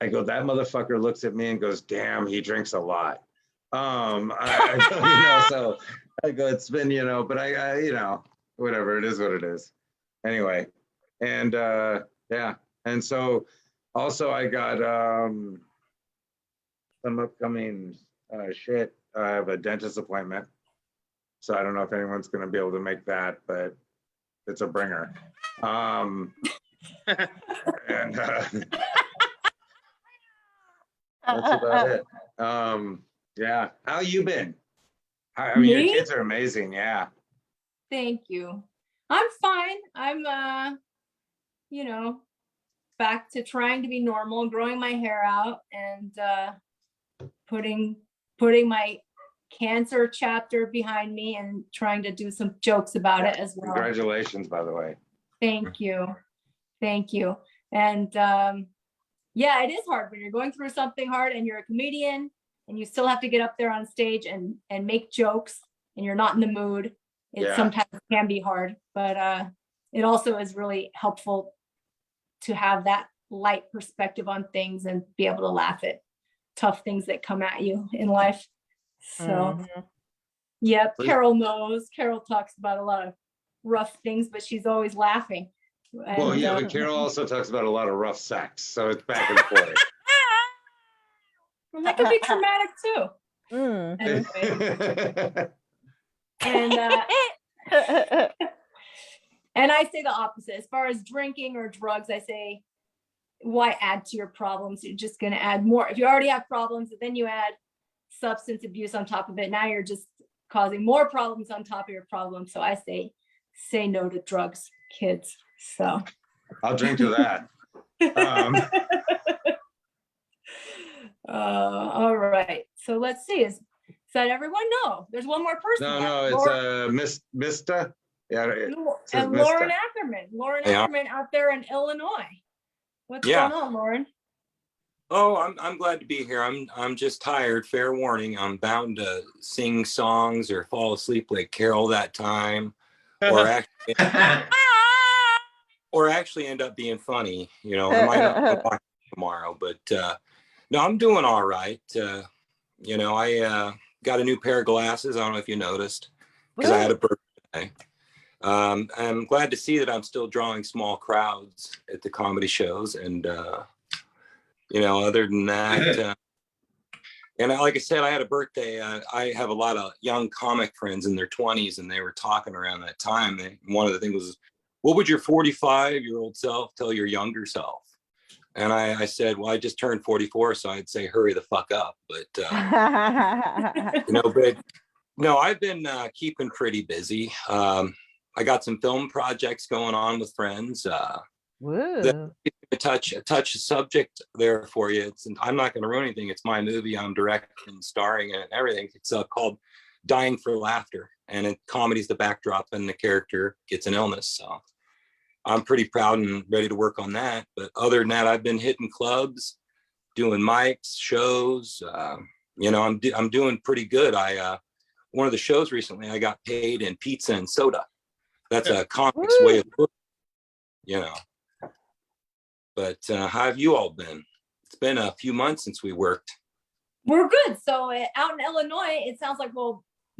I go, that motherfucker looks at me and goes, damn, he drinks a lot. So I go, it's been, but I whatever, it is what it is. Anyway, and yeah. And so also I got some upcoming shit. I have a dentist appointment. So I don't know if anyone's going to be able to make that, but it's a bringer. And that's about it. Yeah. How you been? I mean, your Me? kids are amazing. Yeah. Thank you. I'm fine. I'm back to trying to be normal, growing my hair out and putting my cancer chapter behind me and trying to do some jokes about it as well. Congratulations, by the way. Thank you. Thank you. And yeah, it is hard when you're going through something hard and you're a comedian and you still have to get up there on stage and make jokes and you're not in the mood. It sometimes can be hard, but it also is really helpful to have that light perspective on things and be able to laugh at tough things that come at you in life. So, yeah, Carol knows. Carol talks about a lot of rough things, but she's always laughing. Well, And, yeah, but Carol also talks about a lot of rough sex, so it's back and forth. Well, that could be traumatic too. Anyway. And I say the opposite. As far as drinking or drugs, I say, why add to your problems? You're just going to add more. If you already have problems, then you add substance abuse on top of it. Now you're just causing more problems on top of your problems. So I say no to drugs, kids. So I'll drink to that. All right. So let's see. Is that everyone? No, there's one more person. No, it's Mista. Yeah, and Loren Ackerman. Loren Ackerman out there in Illinois. What's going on, Loren? Oh, I'm glad to be here. I'm just tired. Fair warning. I'm bound to sing songs or fall asleep like Carol that time, or actually end up being funny. I might not watch tomorrow, but no, I'm doing all right. I got a new pair of glasses. I don't know if you noticed because I had a birthday. I'm glad to see that I'm still drawing small crowds at the comedy shows. And, other than that, and like I said, I had a birthday. I have a lot of young comic friends in their 20s and they were talking around that time. One of the things was, what would your 45-year-old self tell your younger self? And I said, well, I just turned 44, so I'd say, hurry the fuck up. But, no, I've been keeping pretty busy. I got some film projects going on with friends. Touch a subject there for you. I'm not going to ruin anything. It's my movie. I'm directing and starring in it and everything. It's called Dying for Laughter. And comedy's the backdrop and the character gets an illness. So I'm pretty proud and ready to work on that. But other than that, I've been hitting clubs, doing mics, shows. I'm doing pretty good. One of the shows recently, I got paid in pizza and soda. That's a comic's way of putting, But how have you all been? It's been a few months since we worked. We're good. So out in Illinois, it sounds like,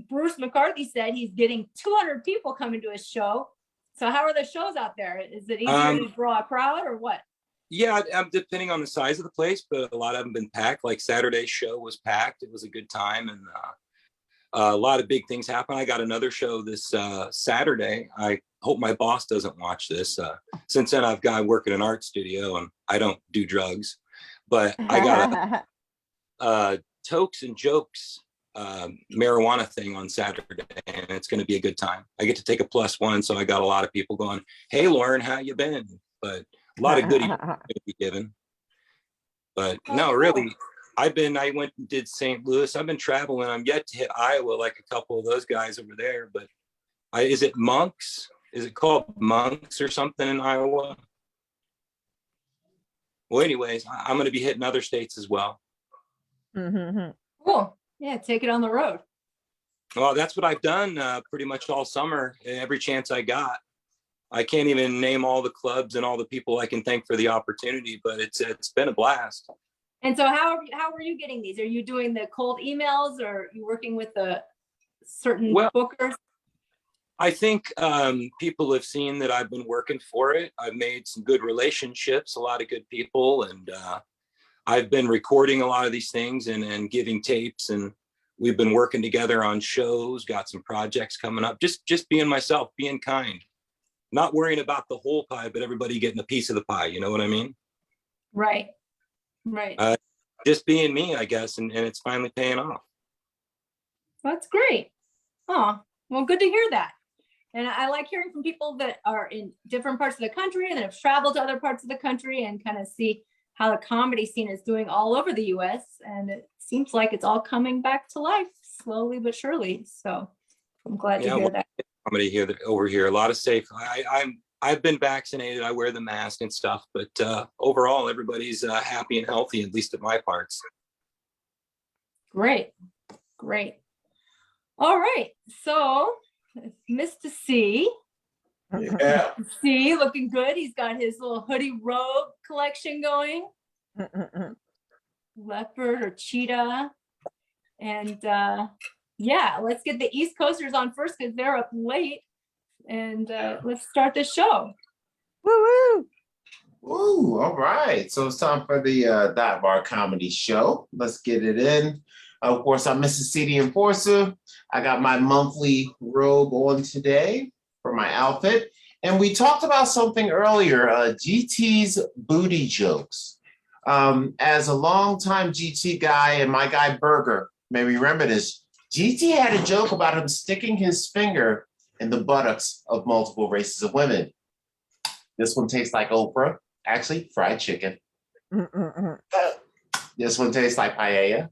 Bruce McCarthy said he's getting 200 people coming to his show. So how are the shows out there? Is it easier to draw a crowd or what? Yeah, depending on the size of the place, but a lot of them been packed. Like Saturday's show was packed. It was a good time. And a lot of big things happen. I got another show this Saturday. I hope my boss doesn't watch this. Since then, I've got work at an art studio and I don't do drugs. But I got a Tokes and Jokes marijuana thing on Saturday, and it's going to be a good time. I get to take a +1, so I got a lot of people going, "Hey, Loren, how you been?" But a lot of goodies going to be given. But Oh, no, cool. really, I went and did St. Louis. I've been traveling. I'm yet to hit Iowa like a couple of those guys over there. But is it Monks? Is it called Monks or something in Iowa? Well, anyways, I'm going to be hitting other states as well. Cool. Yeah, take it on the road. Well, that's what I've done pretty much all summer, every chance I got. I can't even name all the clubs and all the people I can thank for the opportunity, but it's been a blast. And so how are you getting these? Are you doing the cold emails, or are you working with the certain bookers? I think people have seen that I've been working for it. I've made some good relationships, a lot of good people, and I've been recording a lot of these things and giving tapes, and we've been working together on shows, got some projects coming up, just being myself, being kind, not worrying about the whole pie, but everybody getting a piece of the pie. You know what I mean? Right. Just being me, I guess, and it's finally paying off. That's great. Oh, well, good to hear that. And I like hearing from people that are in different parts of the country and that have traveled to other parts of the country and kind of see how the comedy scene is doing all over the US. And it seems like it's all coming back to life slowly but surely. So I'm glad to hear that. Comedy here, over here, a lot of safe. I've been vaccinated. I wear the mask and stuff, but overall, everybody's happy and healthy, at least at my parts. Great. All right. So Mista See. Yeah. See, looking good. He's got his little hoodie robe collection going. Leopard or cheetah. And yeah, let's get the East Coasters on first because they're up late. And let's start the show. Woo woo. Ooh, all right. So it's time for the Dive Bar Comedy Show. Let's get it in. Of course, I'm Mista See the Enforcer. I got my monthly robe on today for my outfit. And we talked about something earlier, GT's booty jokes. As a longtime GT guy, and my guy Berger may remember this, GT had a joke about him sticking his finger in the buttocks of multiple races of women. This one tastes like Oprah, actually fried chicken. This one tastes like paella.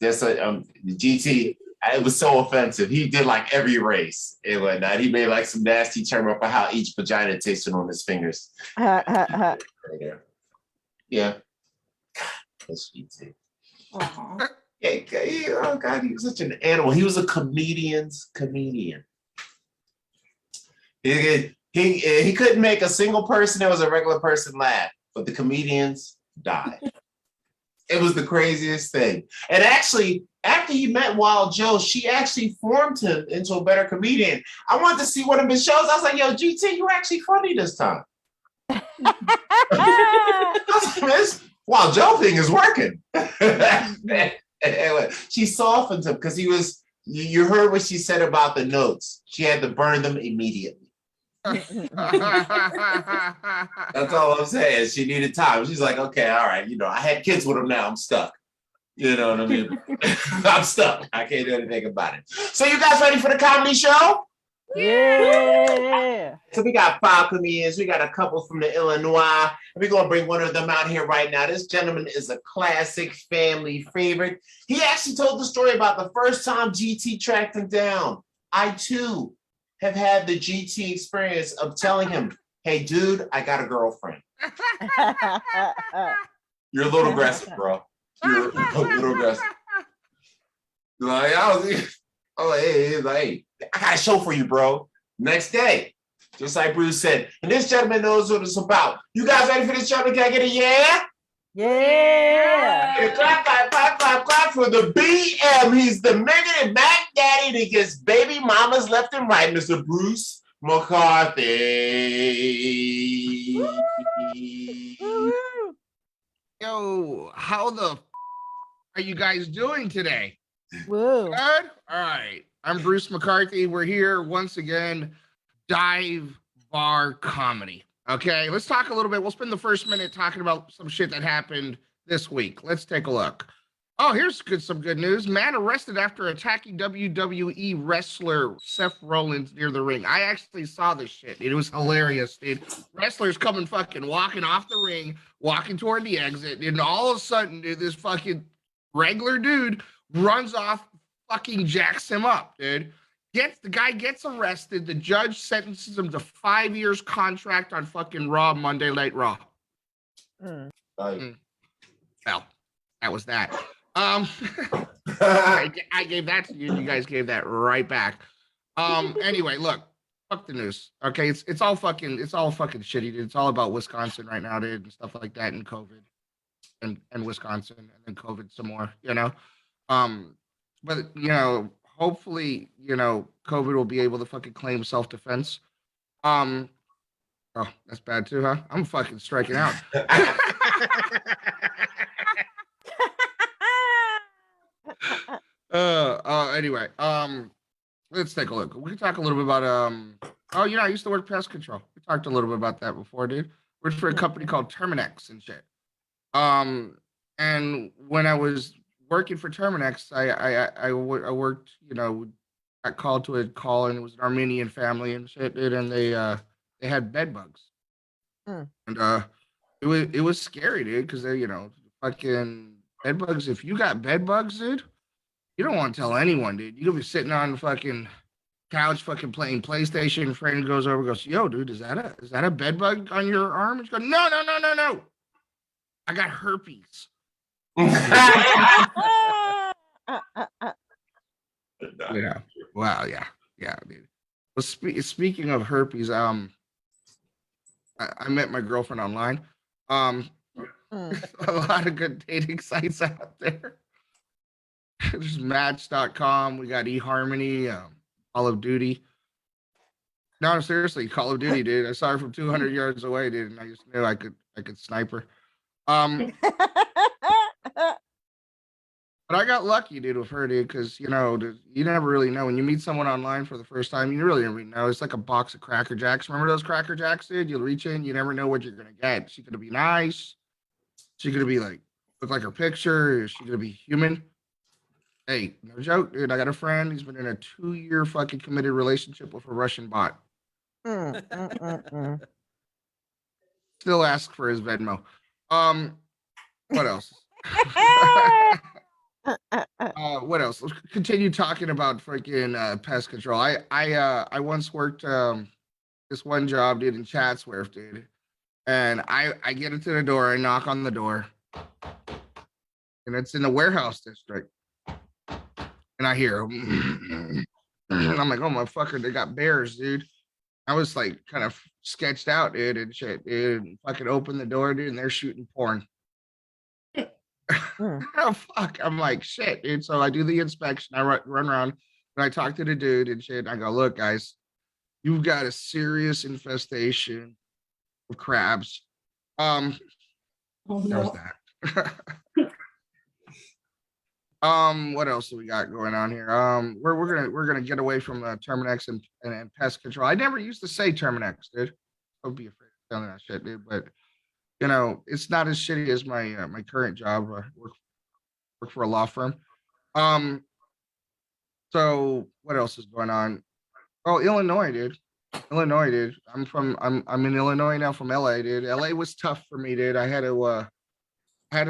GT, it was so offensive. He did like every race and whatnot. He made like some nasty term up for how each vagina tasted on his fingers. Yeah. That's GT. Yeah, oh God, he was such an animal. He was a comedian's comedian. He couldn't make a single person that was a regular person laugh, but the comedians died. It was the craziest thing. And actually, after he met Wild Joe, she actually formed him into a better comedian. I wanted to see one of his shows. I was like, yo, GT, you actually funny this time. This Wild Joe thing is working. She softened him because he was, you heard what she said about the notes. She had to burn them immediately. That's all I'm saying. She needed time. She's like, okay, all right. I had kids with him now. I'm stuck. You know what I mean? I'm stuck. I can't do anything about it. So you guys ready for the comedy show? Yeah. So we got 5 comedians. We got a couple from the Illinois. We're going to bring one of them out here right now. This gentleman is a classic family favorite. He actually told the story about the first time GT tracked him down. I, too, have had the GT experience of telling him, hey, dude, I got a girlfriend. You're a little aggressive, bro. You're a little aggressive. Like, hey, I got a show for you, bro. Next day, just like Bruce said, and this gentleman knows what it's about. You guys ready for this gentleman? Can I get a yeah? Yeah. Yeah, clap for the BM. He's the Megan and Mac Daddy that gets baby mamas left and right, Mr. Bruce McCarthy. Yo, how the are you guys doing today? Woo. Good? All right. I'm Bruce McCarthy. We're here once again, Dive Bar Comedy. Okay, let's talk a little bit. We'll spend the first minute talking about some shit that happened this week. Let's take a look. Oh, here's some good news. Man arrested after attacking WWE wrestler Seth Rollins near the ring. I actually saw this shit. It was hilarious, dude. Wrestlers coming fucking walking off the ring, walking toward the exit, and all of a sudden, dude, this fucking regular dude runs off, fucking jacks him up, dude. The guy gets arrested. The judge sentences him to 5 years contract on fucking Raw, Monday Night Raw. Mm. Well, that was that. I gave that to you. You guys gave that right back. Anyway, look, fuck the news. Okay, it's all fucking shitty, dude. It's all about Wisconsin right now, dude, and stuff like that, and COVID, and Wisconsin, and then COVID some more, you know. But you know, hopefully, you know, COVID will be able to fucking claim self-defense. Oh, that's bad too, huh? I'm fucking striking out. Anyway, let's take a look. We can talk a little bit about oh, you know, I used to work pest control. We talked a little bit about that before, dude. Worked for a company called Terminex and shit. And when I was working for Terminex, I worked, you know, got called to a call, and it was an Armenian family and shit, dude, and they had bed bugs. And it was scary, dude, because they, you know, fucking bed bugs. If you got bed bugs, dude, you don't want to tell anyone, dude. You could be sitting on the fucking couch, fucking playing PlayStation. A friend goes over, goes, "Yo, dude, is that a bed bug on your arm?" And you go, "No, no, no, no, no. I got herpes." Yeah. Wow. Yeah. Yeah, dude. Well, speaking of herpes, I met my girlfriend online. A lot of good dating sites out there. There's Match.com. We got eHarmony, Call of Duty. No, seriously, Call of Duty, dude. I saw her from 200 yards away, dude, and I just knew I could snipe her. But I got lucky, dude, with her, dude, because you know, you never really know when you meet someone online for the first time. You really never know. It's like a box of Cracker Jacks. Remember those Cracker Jacks, dude? You'll reach in, you never know what you're gonna get. She's gonna be nice. She's gonna be like look like her picture. Is she gonna be human? Hey, no joke, dude. I got a friend. He's been in a 2-year fucking committed relationship with a Russian bot. Still ask for his Venmo. What else? What else? Let's continue talking about freaking pest control. I once worked this one job, dude, in Chatsworth, dude. And I get into the door, I knock on the door, and it's in the warehouse district. And I hear, and I'm like, oh my fucker, they got bears, dude. I was like kind of sketched out, dude, and shit, dude. And fucking open the door, dude, and they're shooting porn. Oh fuck! I'm like shit, dude. So I do the inspection. I run around, and I talk to the dude and shit. And I go, look, guys, you've got a serious infestation of crabs. Oh, That no. was that. What else do we got going on here? We're gonna get away from Terminex and pest control. I never used to say Terminex, dude. Don't be afraid of telling that shit, dude. But you know, it's not as shitty as my my current job. I work for a law firm. So what else is going on? Oh, Illinois, dude. Illinois, dude. I'm in Illinois now from LA, dude. LA was tough for me, dude. I had a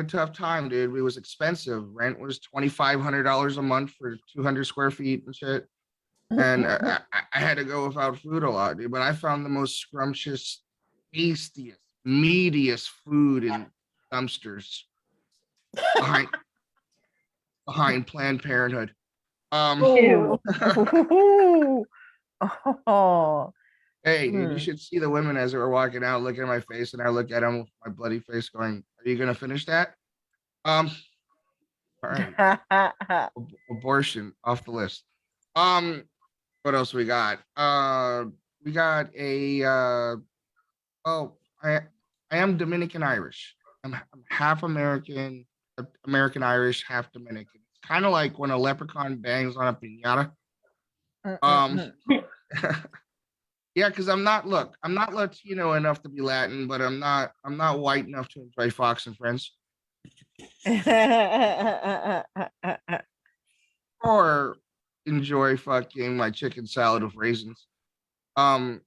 tough time, dude. It was expensive. Rent was $2,500 a month for 200 square feet and shit. And I had to go without food a lot, dude. But I found the most scrumptious, tastiest, meatiest food in dumpsters behind Planned Parenthood. Ew. Oh. Hey, dude, you should see the women as they were walking out, looking at my face, and I look at them with my bloody face, going, "Are you gonna finish that?" All right. Abortion off the list. What else we got? We got a oh, I am Dominican Irish. I'm half American, American Irish, half Dominican. It's kind of like when a leprechaun bangs on a piñata. Yeah, because I'm not Latino enough to be Latin, but I'm not white enough to enjoy Fox and Friends. or enjoy fucking my chicken salad with raisins. Um,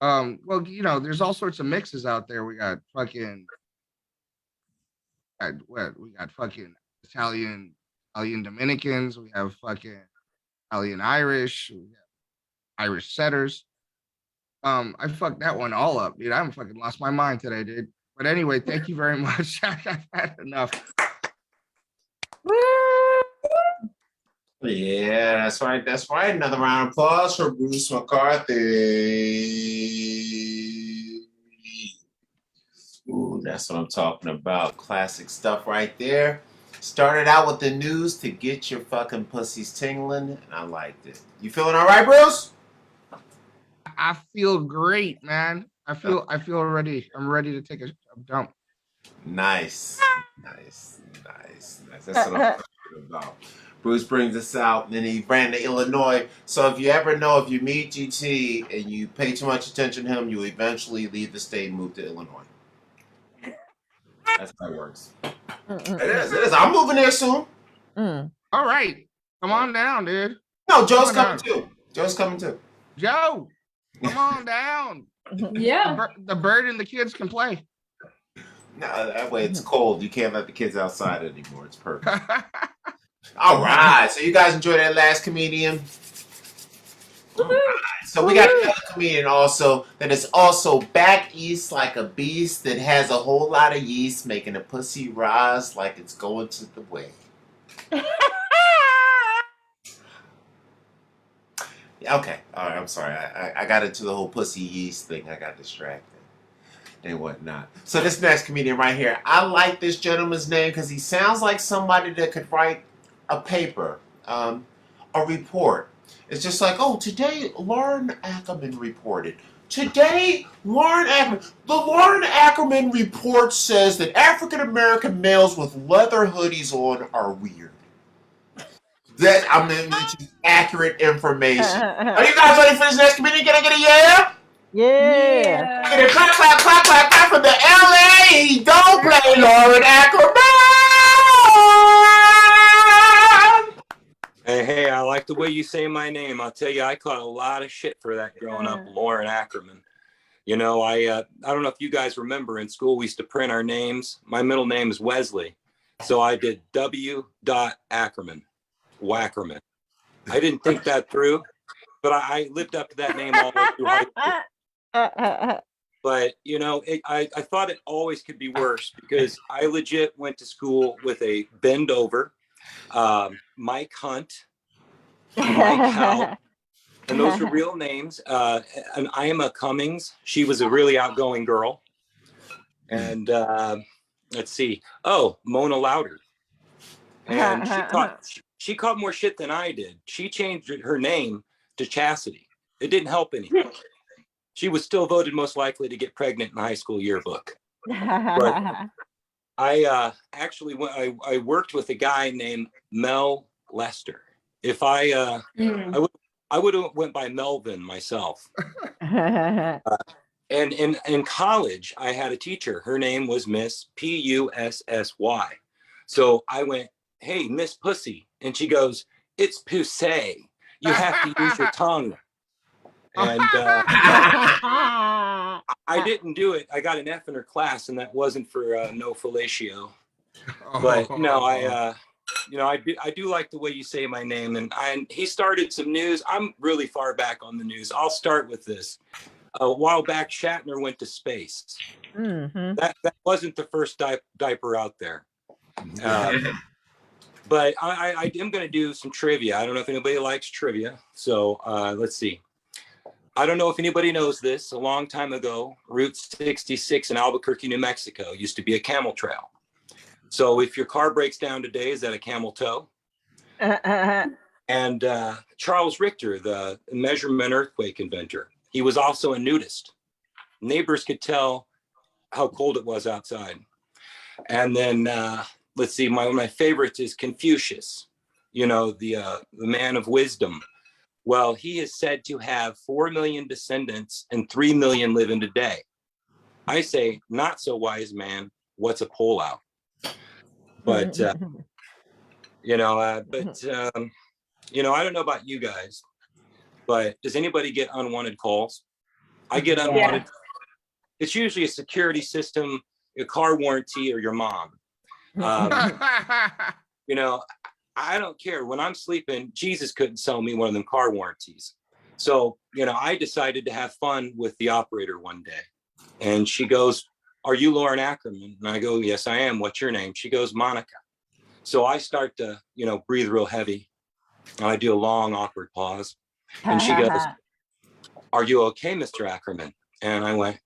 well, there's all sorts of mixes out there. We got fucking, we got fucking Italian Dominicans. We have fucking Italian Irish. We got Irish setters. I fucked that one all up, dude. I haven't fucking lost my mind today, dude. But anyway, thank you very much. I've had enough. Yeah, that's right. That's right. Another round of applause for Bruce McCarthy. Ooh, that's what I'm talking about. Classic stuff right there. Started out with the news to get your fucking pussies tingling, and I liked it. You feeling all right, Bruce? I feel great, man. I feel ready. I'm ready to take a dump. Nice. That's what I'm talking about. Bruce brings us out, and then he ran to Illinois. So if you ever know, if you meet GT and you pay too much attention to him, you eventually leave the state and move to Illinois. That's how it works. It is. I'm moving there soon. All right. Come on down, dude. No, Joe's coming too. Joe's coming too. Joe, come on down. Yeah. The bird and the kids can play. No, that way it's cold. You can't let the kids outside anymore. It's perfect. All right. So you guys enjoyed that last comedian? All right. So we got another comedian also that is also back east like a beast that has a whole lot of yeast making a pussy rise like it's going to the way. Okay. All right. I'm sorry. I got into the whole pussy yeast thing. I got distracted and whatnot. So this next comedian right here, I like this gentleman's name because he sounds like somebody that could write a paper, a report. It's just like, oh, today Loren Ackerman reported. Today, Loren Ackerman. The Loren Ackerman report says that African American males with leather hoodies on are weird. Which is accurate information. Are you guys ready for this next comedian? Can I get a yeah? Yeah. Get a clap, clap, clap, clap, clap from the LA. Don't play Loren Ackerman. Hey, I like the way you say my name. I'll tell you, I caught a lot of shit for that growing up, Loren Ackerman. You know, I don't know if you guys remember in school, we used to print our names. My middle name is Wesley. So I did W. Ackerman, Wackerman. I didn't think that through, but I lived up to that name all the way through high school. But, you know, I thought it always could be worse because I legit went to school with a bend over, Mike Hunt, Mike Howe, and those are real names. And Ima Cummings, she was a really outgoing girl. And let's see, Mona Louder. And she caught more shit than I did. She changed her name to Chastity. It didn't help anything. She was still voted most likely to get pregnant in the high school yearbook. But I actually I worked with a guy named Mel Lester. If I would have went by Melvin myself. And in college, I had a teacher. Her name was Miss Pussy. So I went, hey, Miss Pussy. And she goes, it's Pussy. You have to use your tongue. And I didn't do it. I got an F in her class, and that wasn't for no fellatio. But no, I do like the way you say my name. And he started some news. I'm really far back on the news. I'll start with this. A while back, Shatner went to space. Mm-hmm. That wasn't the first diaper out there. But I am going to do some trivia. I don't know if anybody likes trivia. So let's see. I don't know if anybody knows this. A long time ago, Route 66 in Albuquerque, New Mexico used to be a camel trail. So if your car breaks down today, is that a camel toe? And Charles Richter, the measurement earthquake inventor, he was also a nudist. Neighbors could tell how cold it was outside. And then let's see, one of my favorites is Confucius, you know, the man of wisdom. Well, he is said to have 4 million descendants and 3 million living today. I say, not so wise man, what's a pullout? But, you know, I don't know about you guys, but does anybody get unwanted calls? I get unwanted. Yeah. It's usually a security system, a car warranty, or your mom. You know, I don't care. When I'm sleeping, Jesus couldn't sell me one of them car warranties. So, you know, I decided to have fun with the operator one day. And she goes, "Are you Loren Ackerman?" And I go, "Yes, I am. What's your name?" She goes, "Monica." So I start to, you know, breathe real heavy. And I do a long, awkward pause. And she goes, "Are you okay, Mr. Ackerman?" And I went,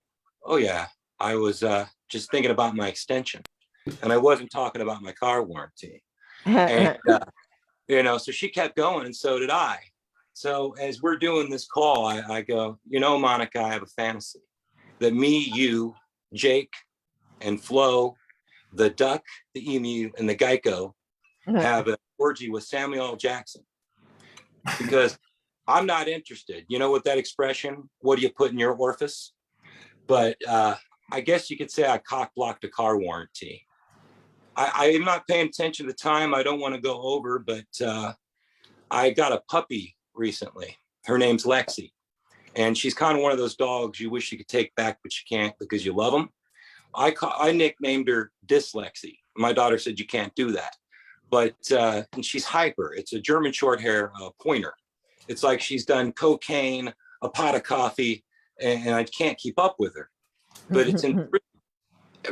"Oh, yeah. I was just thinking about my extension. And I wasn't talking about my car warranty." And, you know, so she kept going, and so did I. So as we're doing this call, I go, "You know, Monica, I have a fantasy that me, you, Jake, and Flo, the duck, the emu, and the Geico have an orgy with Samuel L. Jackson, because I'm not interested." You know what that expression, what do you put in your orifice? But I guess you could say I cock blocked a car warranty. I am not paying attention to the time. I don't want to go over, but I got a puppy recently. Her name's Lexi. And she's kind of one of those dogs you wish you could take back, but you can't because you love them. I nicknamed her Dyslexy. My daughter said, "You can't do that." But and she's hyper. It's a German short hair pointer. It's like she's done cocaine, a pot of coffee, and I can't keep up with her. But it's improved.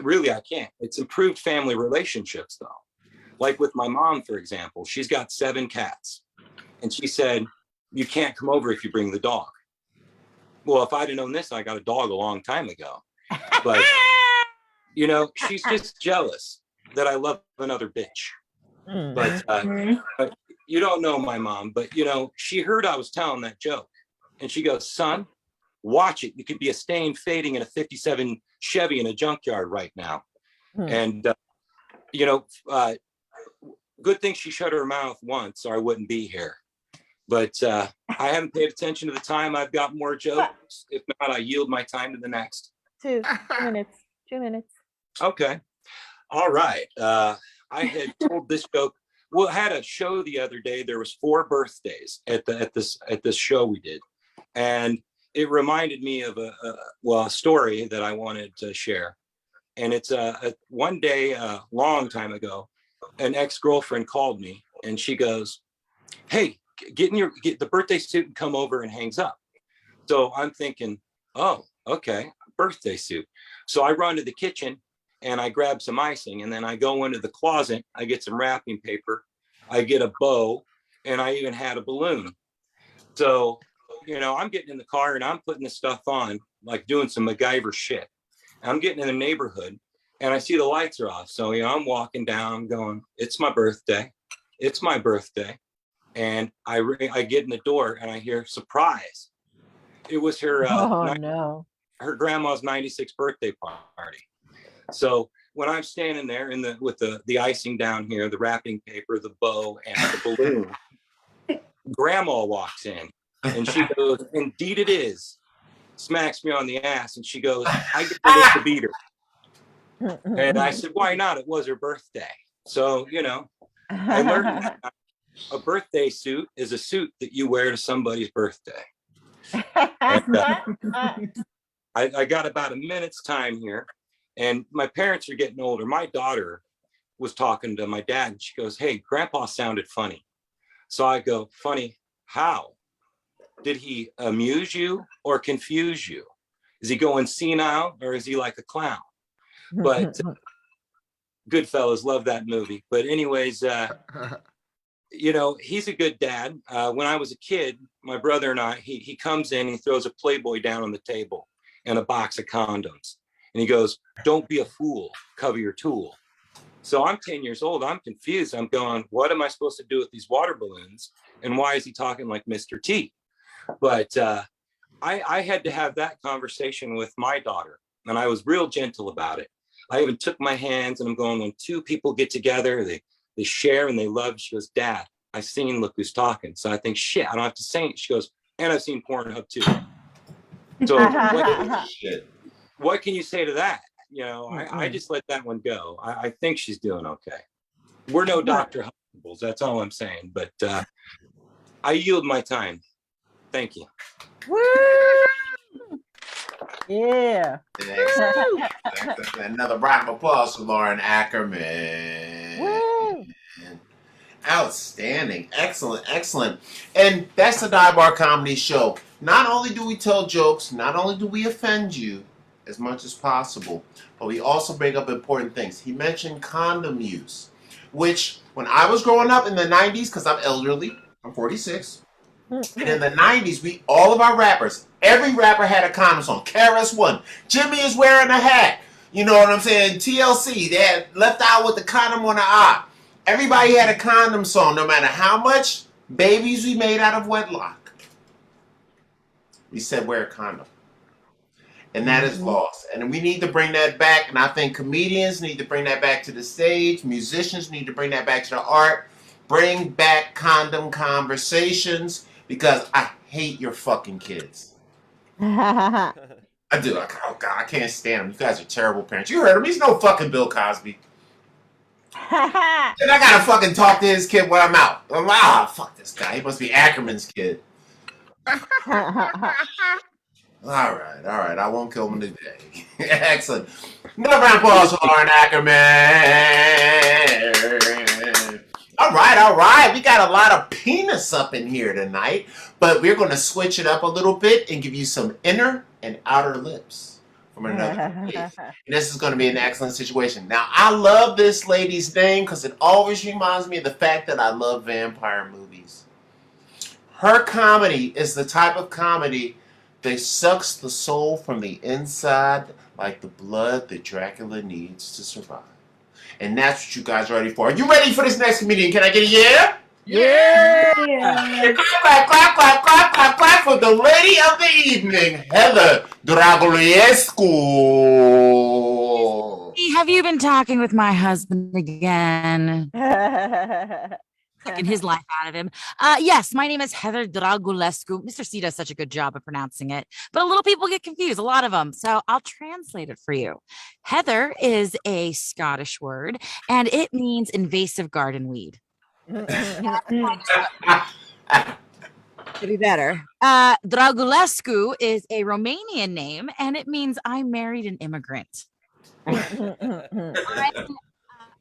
Really, I can't. It's improved family relationships, though. Like with my mom, for example, she's got 7 cats. And she said, "You can't come over if you bring the dog." Well, if I'd have known this, I got a dog a long time ago. But, you know, she's just jealous that I love another bitch. But you don't know my mom, but, you know, she heard I was telling that joke. And she goes, "Son, watch it. You could be a stain fading in a 57 Chevy in a junkyard right now." And, you know, good thing she shut her mouth once or I wouldn't be here. But I haven't paid attention to the time. I've got more jokes. If not, I yield my time to the next. 2 minutes. 2 minutes. Okay. All right. I had told this joke. Well, I had a show the other day. There was 4 birthdays at this show we did. And it reminded me of a story that I wanted to share. And it's one day, a long time ago, an ex-girlfriend called me and she goes, "Hey, get the birthday suit and come over," and hangs up. So I'm thinking, oh, okay, birthday suit. So I run to the kitchen and I grab some icing, and then I go into the closet. I get some wrapping paper. I get a bow, and I even had a balloon. So, you know, I'm getting in the car and I'm putting this stuff on, like doing some MacGyver shit. I'm getting in the neighborhood and I see the lights are off. So, you know, I'm walking down going, "It's my birthday. It's my birthday." And I get in the door and I hear, "Surprise." It was her her grandma's 96th birthday party. So when I'm standing there with the icing down here, the wrapping paper, the bow, and the balloon, Grandma walks in and she goes, "Indeed it is." Smacks me on the ass and she goes, "I get to beat her." And I said, "Why not? It was her birthday." So, you know, I learned that a birthday suit is a suit that you wear to somebody's birthday. And, I got about a minute's time here, and my parents are getting older. My daughter was talking to my dad and she goes, "Hey, Grandpa sounded funny." So I go, "Funny how? Did he amuse you or confuse you? Is he going senile or is he like a clown?" But Goodfellas, love that movie. But anyways, you know, he's a good dad. When I was a kid, my brother and I, he comes in, he throws a Playboy down on the table and a box of condoms. And he goes, "Don't be a fool, cover your tool." So I'm 10 years old. I'm confused. I'm going, what am I supposed to do with these water balloons? And why is he talking like Mr. T? But I had to have that conversation with my daughter, and I was real gentle about it. I even took my hands and I'm going, when 2 people get together, they share and they love. She goes, "Dad, I've seen Look Who's Talking." So I think, shit, I don't have to say it. She goes, "And I've seen Pornhub too." So what can you say to that? you know, I just let that one go. I think she's doing okay. We're no Dr. Humbles, that's all I'm saying. But I yield my time. Thank you. Woo! Yeah. Another round of applause for Loren Ackerman. Woo! Outstanding. Excellent. And that's the Dive Bar Comedy Show. Not only do we tell jokes, not only do we offend you as much as possible, but we also bring up important things. He mentioned condom use, which when I was growing up in the 90s, because I'm elderly, I'm 46, and in the 90s, all of our rappers, every rapper had a condom on. KRS-One, Jimmy is wearing a hat. You know what I'm saying? TLC, they had Left Out with the condom on the eye. Everybody had a condom song, no matter how much babies we made out of wedlock. We said wear a condom. And that is lost. And we need to bring that back. And I think comedians need to bring that back to the stage. Musicians need to bring that back to the art. Bring back condom conversations, because I hate your fucking kids. I do. Oh God, I can't stand them. You guys are terrible parents. You heard him. He's no fucking Bill Cosby. And I gotta fucking talk to his kid when I'm out. I'm like, fuck this guy. He must be Ackerman's kid. All right. I won't kill him today. Excellent. Another round of applause for Loren Ackerman. All right. We got a lot of penis up in here tonight, but we're going to switch it up a little bit and give you some inner and outer lips from another lady. And this is going to be an excellent situation. Now, I love this lady's name because it always reminds me of the fact that I love vampire movies. Her comedy is the type of comedy that sucks the soul from the inside like the blood that Dracula needs to survive. And that's what you guys are ready for. Are you ready for this next comedian? Can I get a yeah? Yeah! And clap for the lady of the evening, Heather Dragulescu. Hey, have you been talking with my husband again? Taking his life out of him. Yes, my name is Heather Dragulescu. Mr. C does such a good job of pronouncing it, but a little people get confused, a lot of them. So I'll translate it for you. Heather is a Scottish word, and it means invasive garden weed. To be better. Dragulescu is a Romanian name, and it means I married an immigrant. I'm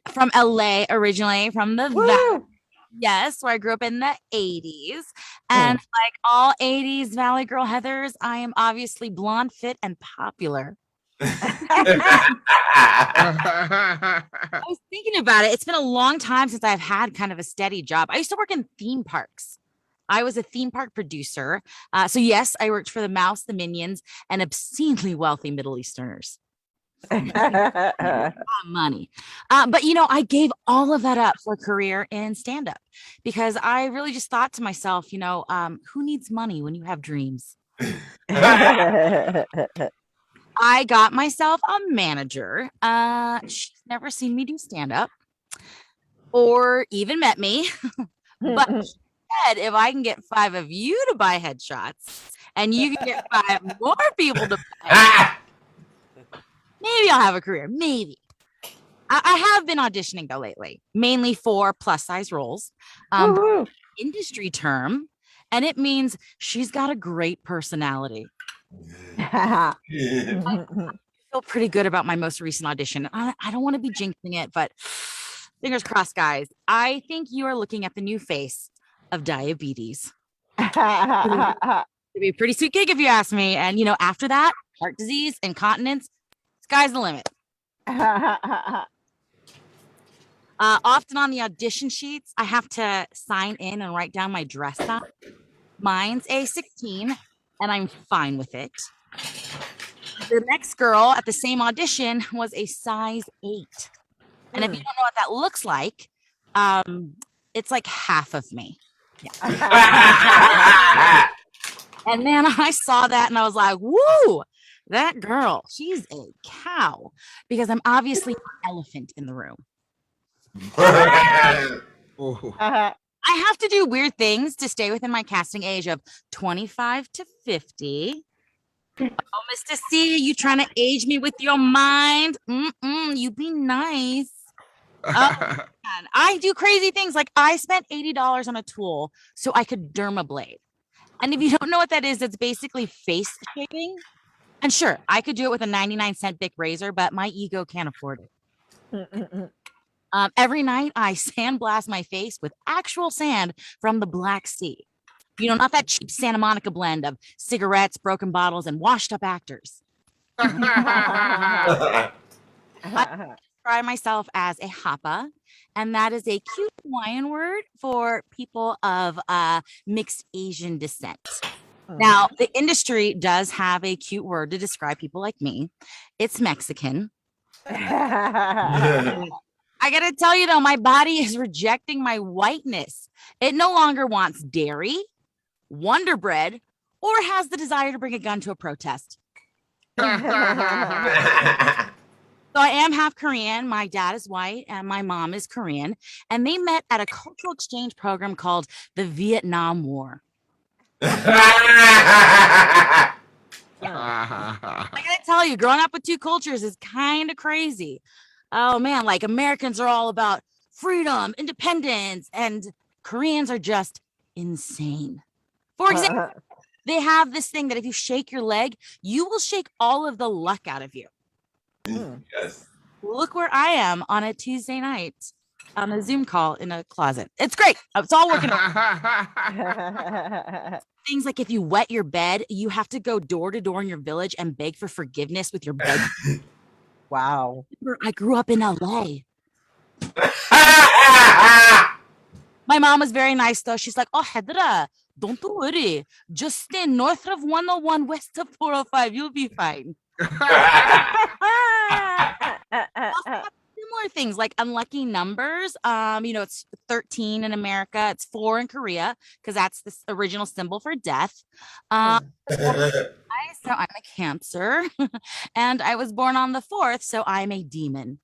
from LA originally, from the Valley. Yes, where I grew up in the 80s. And like all 80s Valley Girl Heathers, I am obviously blonde, fit, and popular. I was thinking about it. It's been a long time since I've had kind of a steady job. I used to work in theme parks. I was a theme park producer. So yes, I worked for the Mouse, the Minions, and obscenely wealthy Middle Easterners. Money. But you know, I gave all of that up for a career in stand-up because I really just thought to myself, you know, who needs money when you have dreams? I got myself a manager. She's never seen me do stand-up or even met me. But she said, if I can get 5 of you to buy headshots and you can get 5 more people to buy, maybe I'll have a career. Maybe. I have been auditioning though lately, mainly for plus size roles. Industry term, and it means she's got a great personality. I feel pretty good about my most recent audition. I don't want to be jinxing it, but fingers crossed, guys. I think you are looking at the new face of diabetes. It'd be a pretty sweet gig if you ask me. And you know, after that, heart disease, incontinence, sky's the limit. Often on the audition sheets, I have to sign in and write down my dress size. Mine's a 16, and I'm fine with it. The next girl at the same audition was a size 8. And if you don't know what that looks like, it's like half of me. And man, I saw that and I was like, woo, that girl, she's a cow, because I'm obviously an elephant in the room. I have to do weird things to stay within my casting age of 25 to 50. Oh, Mr. See, you trying to age me with your mind? You be nice. Man, I do crazy things. Like I spent $80 on a tool so I could dermablade. And if you don't know what that is, it's basically face shaving. And sure, I could do it with a 99-cent Bic razor, but my ego can't afford it. Every night I sandblast my face with actual sand from the Black Sea. You know, not that cheap Santa Monica blend of cigarettes, broken bottles, and washed up actors. I describe myself as a hapa, and that is a cute Hawaiian word for people of mixed Asian descent. Now, the industry does have a cute word to describe people like me. It's Mexican. I gotta tell you though, my body is rejecting my whiteness. It no longer wants dairy, Wonder Bread, or has the desire to bring a gun to a protest. So I am half Korean. My dad is white and my mom is Korean. And they met at a cultural exchange program called the Vietnam War. I gotta tell you, growing up with two cultures is kind of crazy. Oh man, like Americans are all about freedom, independence, and Koreans are just insane. For example, they have this thing that if you shake your leg, you will shake all of the luck out of you. Yes. Look where I am on a Tuesday night on a Zoom call in a closet. It's great. It's all working out. Things like if you wet your bed, you have to go door to door in your village and beg for forgiveness with your bed. Wow. I grew up in LA. My mom was very nice though. She's like, oh, Hedra, don't worry. Just stay north of 101, west of 405. You'll be fine. Similar things like unlucky numbers. You know, it's 13 in America. It's 4 in Korea because that's the original symbol for death. So I'm a Cancer, and I was born on the 4th, so I'm a demon.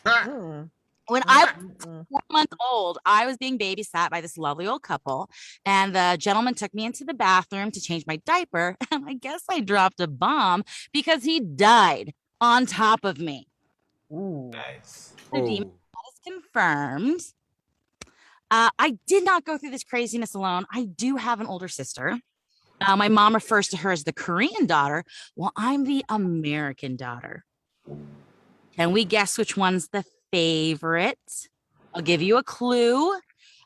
When I was 4 months old, I was being babysat by this lovely old couple, and the gentleman took me into the bathroom to change my diaper, and I guess I dropped a bomb because he died on top of me. Nice. The demon is confirmed. I did not go through this craziness alone. I do have an older sister. My mom refers to her as the Korean daughter, while I'm the American daughter. Can we guess which one's the favorite? I'll give you a clue.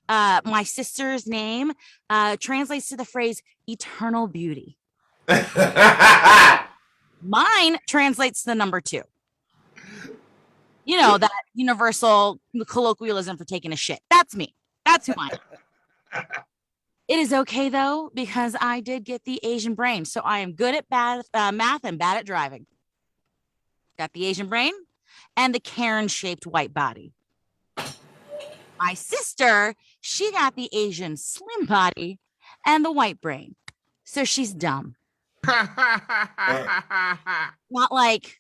My sister's name translates to the phrase eternal beauty. Mine translates to the number 2. You know, that universal colloquialism for taking a shit. That's me. That's who I am. It is okay, though, because I did get the Asian brain. So I am good at math and bad at driving. Got the Asian brain and the Karen-shaped white body. My sister, she got the Asian slim body and the white brain. So she's dumb. Not like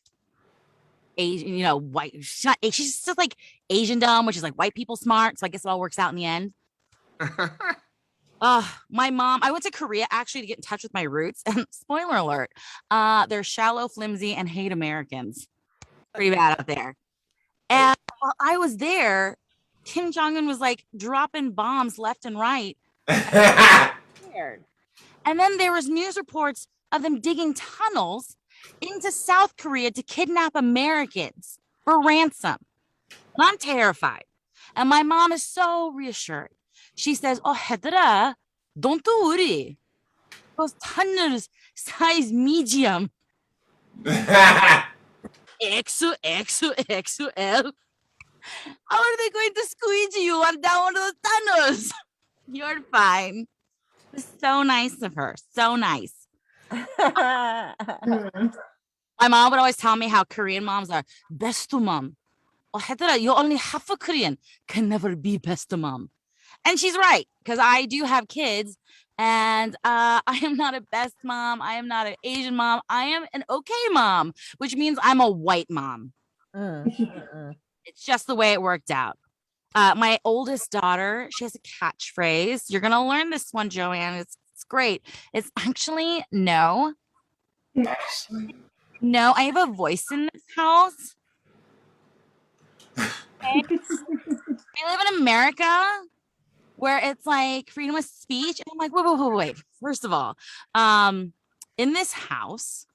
Asian, you know, white. She's just like Asian dumb, which is like white people smart. So I guess it all works out in the end. My mom, I went to Korea actually to get in touch with my roots. And spoiler alert, they're shallow, flimsy, and hate Americans. Pretty bad out there. And while I was there, Kim Jong-un was like dropping bombs left and right. And then there was news reports of them digging tunnels into South Korea to kidnap Americans for ransom. And I'm terrified. And my mom is so reassured. She says, oh, Hedra, don't worry. Those tunnels size medium. XL. How are they going to squeeze you on down one of those tunnels? You're fine. So nice of her. So nice. My mom would always tell me how Korean moms are best mom. Oh, Hedra, you're only half a Korean. Can never be best mom. And she's right, because I do have kids, and I am not a best mom. I am not an Asian mom. I am an okay mom, which means I'm a white mom. It's just the way it worked out. My oldest daughter, she has a catchphrase. You're going to learn this one, Joanne. It's great. It's actually no. Ashley? No, I have a voice in this house. Okay? I live in America where it's like freedom of speech. And I'm like, wait. First of all, in this house,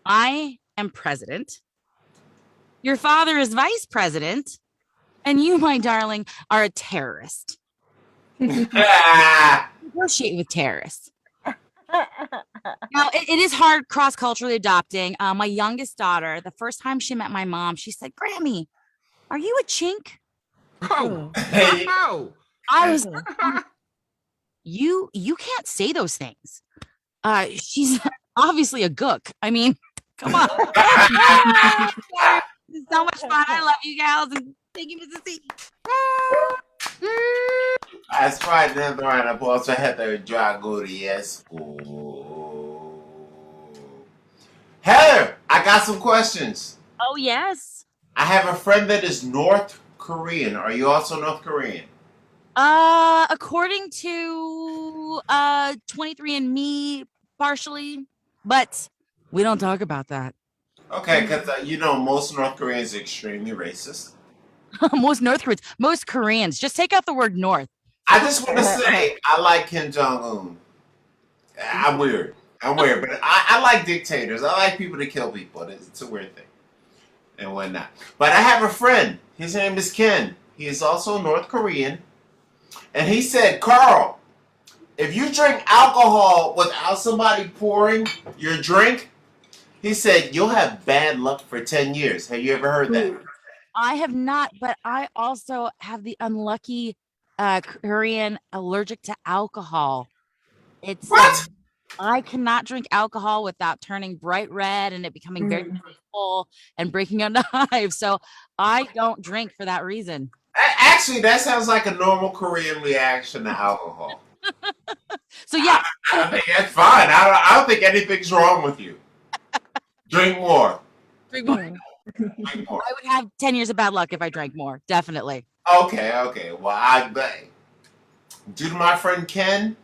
I am president. Your father is vice president. And you, my darling, are a terrorist. Ah, Negotiate with terrorists. Now, it is hard cross-culturally adopting. My youngest daughter, the first time she met my mom, she said, Grammy, are you a chink? Oh, hey, oh. I was you can't say those things. She's obviously a gook. I mean, come on. This is so much fun. I love you gals and thank you, Mista See. that's right. Another round of applause for Heather Dragulescu. Heather, I got some questions. Oh yes. I have a friend that is North Korean. Are you also North Korean? According to 23andMe, partially, but we don't talk about that. Okay, because you know most North Koreans are extremely racist. Most Koreans, just take out the word North. I just want to say I like Kim Jong Un. I'm weird, but I like dictators. I like people to kill people. It's a weird thing and whatnot. But I have a friend. His name is Ken. He is also North Korean, and he said, Carl, if you drink alcohol without somebody pouring your drink, he said you'll have bad luck for 10 years. Have you ever heard that? I have not, but I also have the unlucky Korean allergic to alcohol. It's What? I cannot drink alcohol without turning bright red and it becoming very full and breaking out knives. So I don't drink for that reason. Actually, that sounds like a normal Korean reaction to alcohol. So yeah, I think that's fine. I don't think anything's wrong with you. Drink more. drink more. Drink more. I would have 10 years of bad luck if I drank more. Definitely. Okay. Well, due to my friend Ken,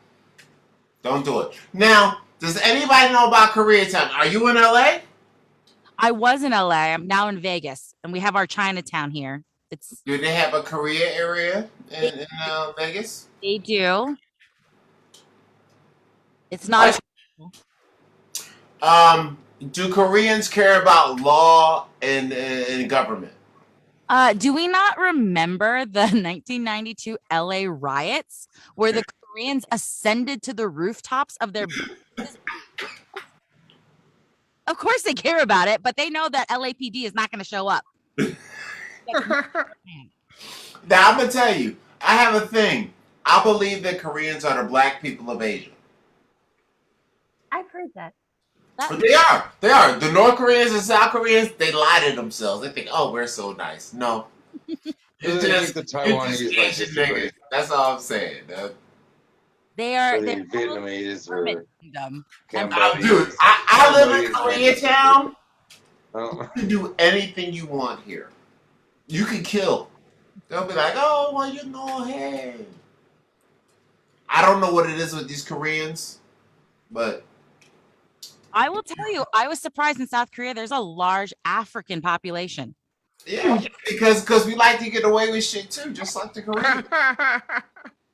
don't do it. Now, does anybody know about Koreatown? Are you in LA? I was in LA. I'm now in Vegas, and we have our Chinatown here. Do they have a Korea area in Vegas? They do. It's not. Do Koreans care about law and government? Do we not remember the 1992 LA riots where the Koreans ascended to the rooftops of their businesses? Of course they care about it, but they know that LAPD is not going to show up. Now, I'm going to tell you, I have a thing. I believe that Koreans are the black people of Asia. I've heard that. But they are. They are. The North Koreans and South Koreans, they lie to themselves. They think, oh, we're so nice. No. It's just the Taiwanese like Asian this, niggas. That's all I'm saying. They are. the They're Vietnamese or kingdom. Dude, I live in Koreatown. Oh. You can do anything you want here. You can kill. They'll be like, oh, well, you go ahead. I don't know what it is with these Koreans, but I will tell you, I was surprised in South Korea. There's a large African population. yeah, because we like to get away with shit too, just like the Koreans.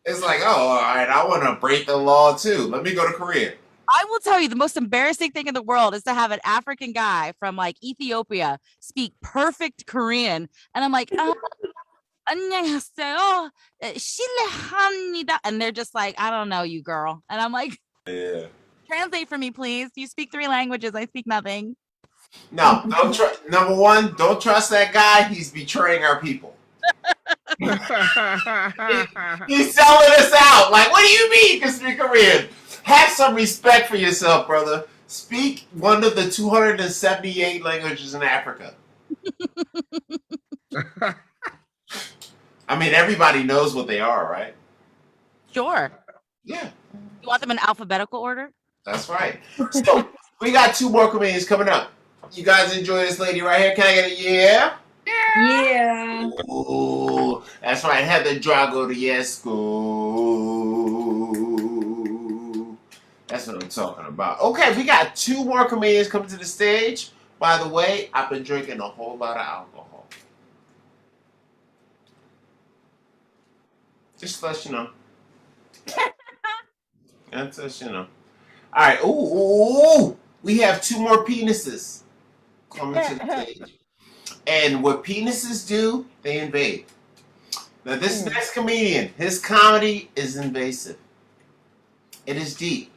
It's like, oh, all right, I want to break the law too. Let me go to Korea. I will tell you, the most embarrassing thing in the world is to have an African guy from like Ethiopia speak perfect Korean, and I'm like, 안녕하세요, 실례합니다, and they're just like, I don't know you, girl, and I'm like, Yeah. translate for me, please. You speak 3 languages. I speak nothing. No, number one, don't trust that guy. He's betraying our people. He's selling us out. Like, what do you mean you can speak Korean? Have some respect for yourself, brother. Speak one of the 278 languages in Africa. I mean, everybody knows what they are, right? Sure. Yeah, You want them in alphabetical order? that's right. So, we got 2 more comedians coming up. You guys enjoy this lady right here? Can I get a yeah? Yeah. Ooh, that's right. Heather Dragulescu. That's what I'm talking about. Okay, we got 2 more comedians coming to the stage. By the way, I've been drinking a whole lot of alcohol. Just to let you know. That's just, you know. All right. Ooh. We have 2 more penises coming to the stage. And what penises do, they invade. Now, this next comedian, his comedy is invasive. It is deep.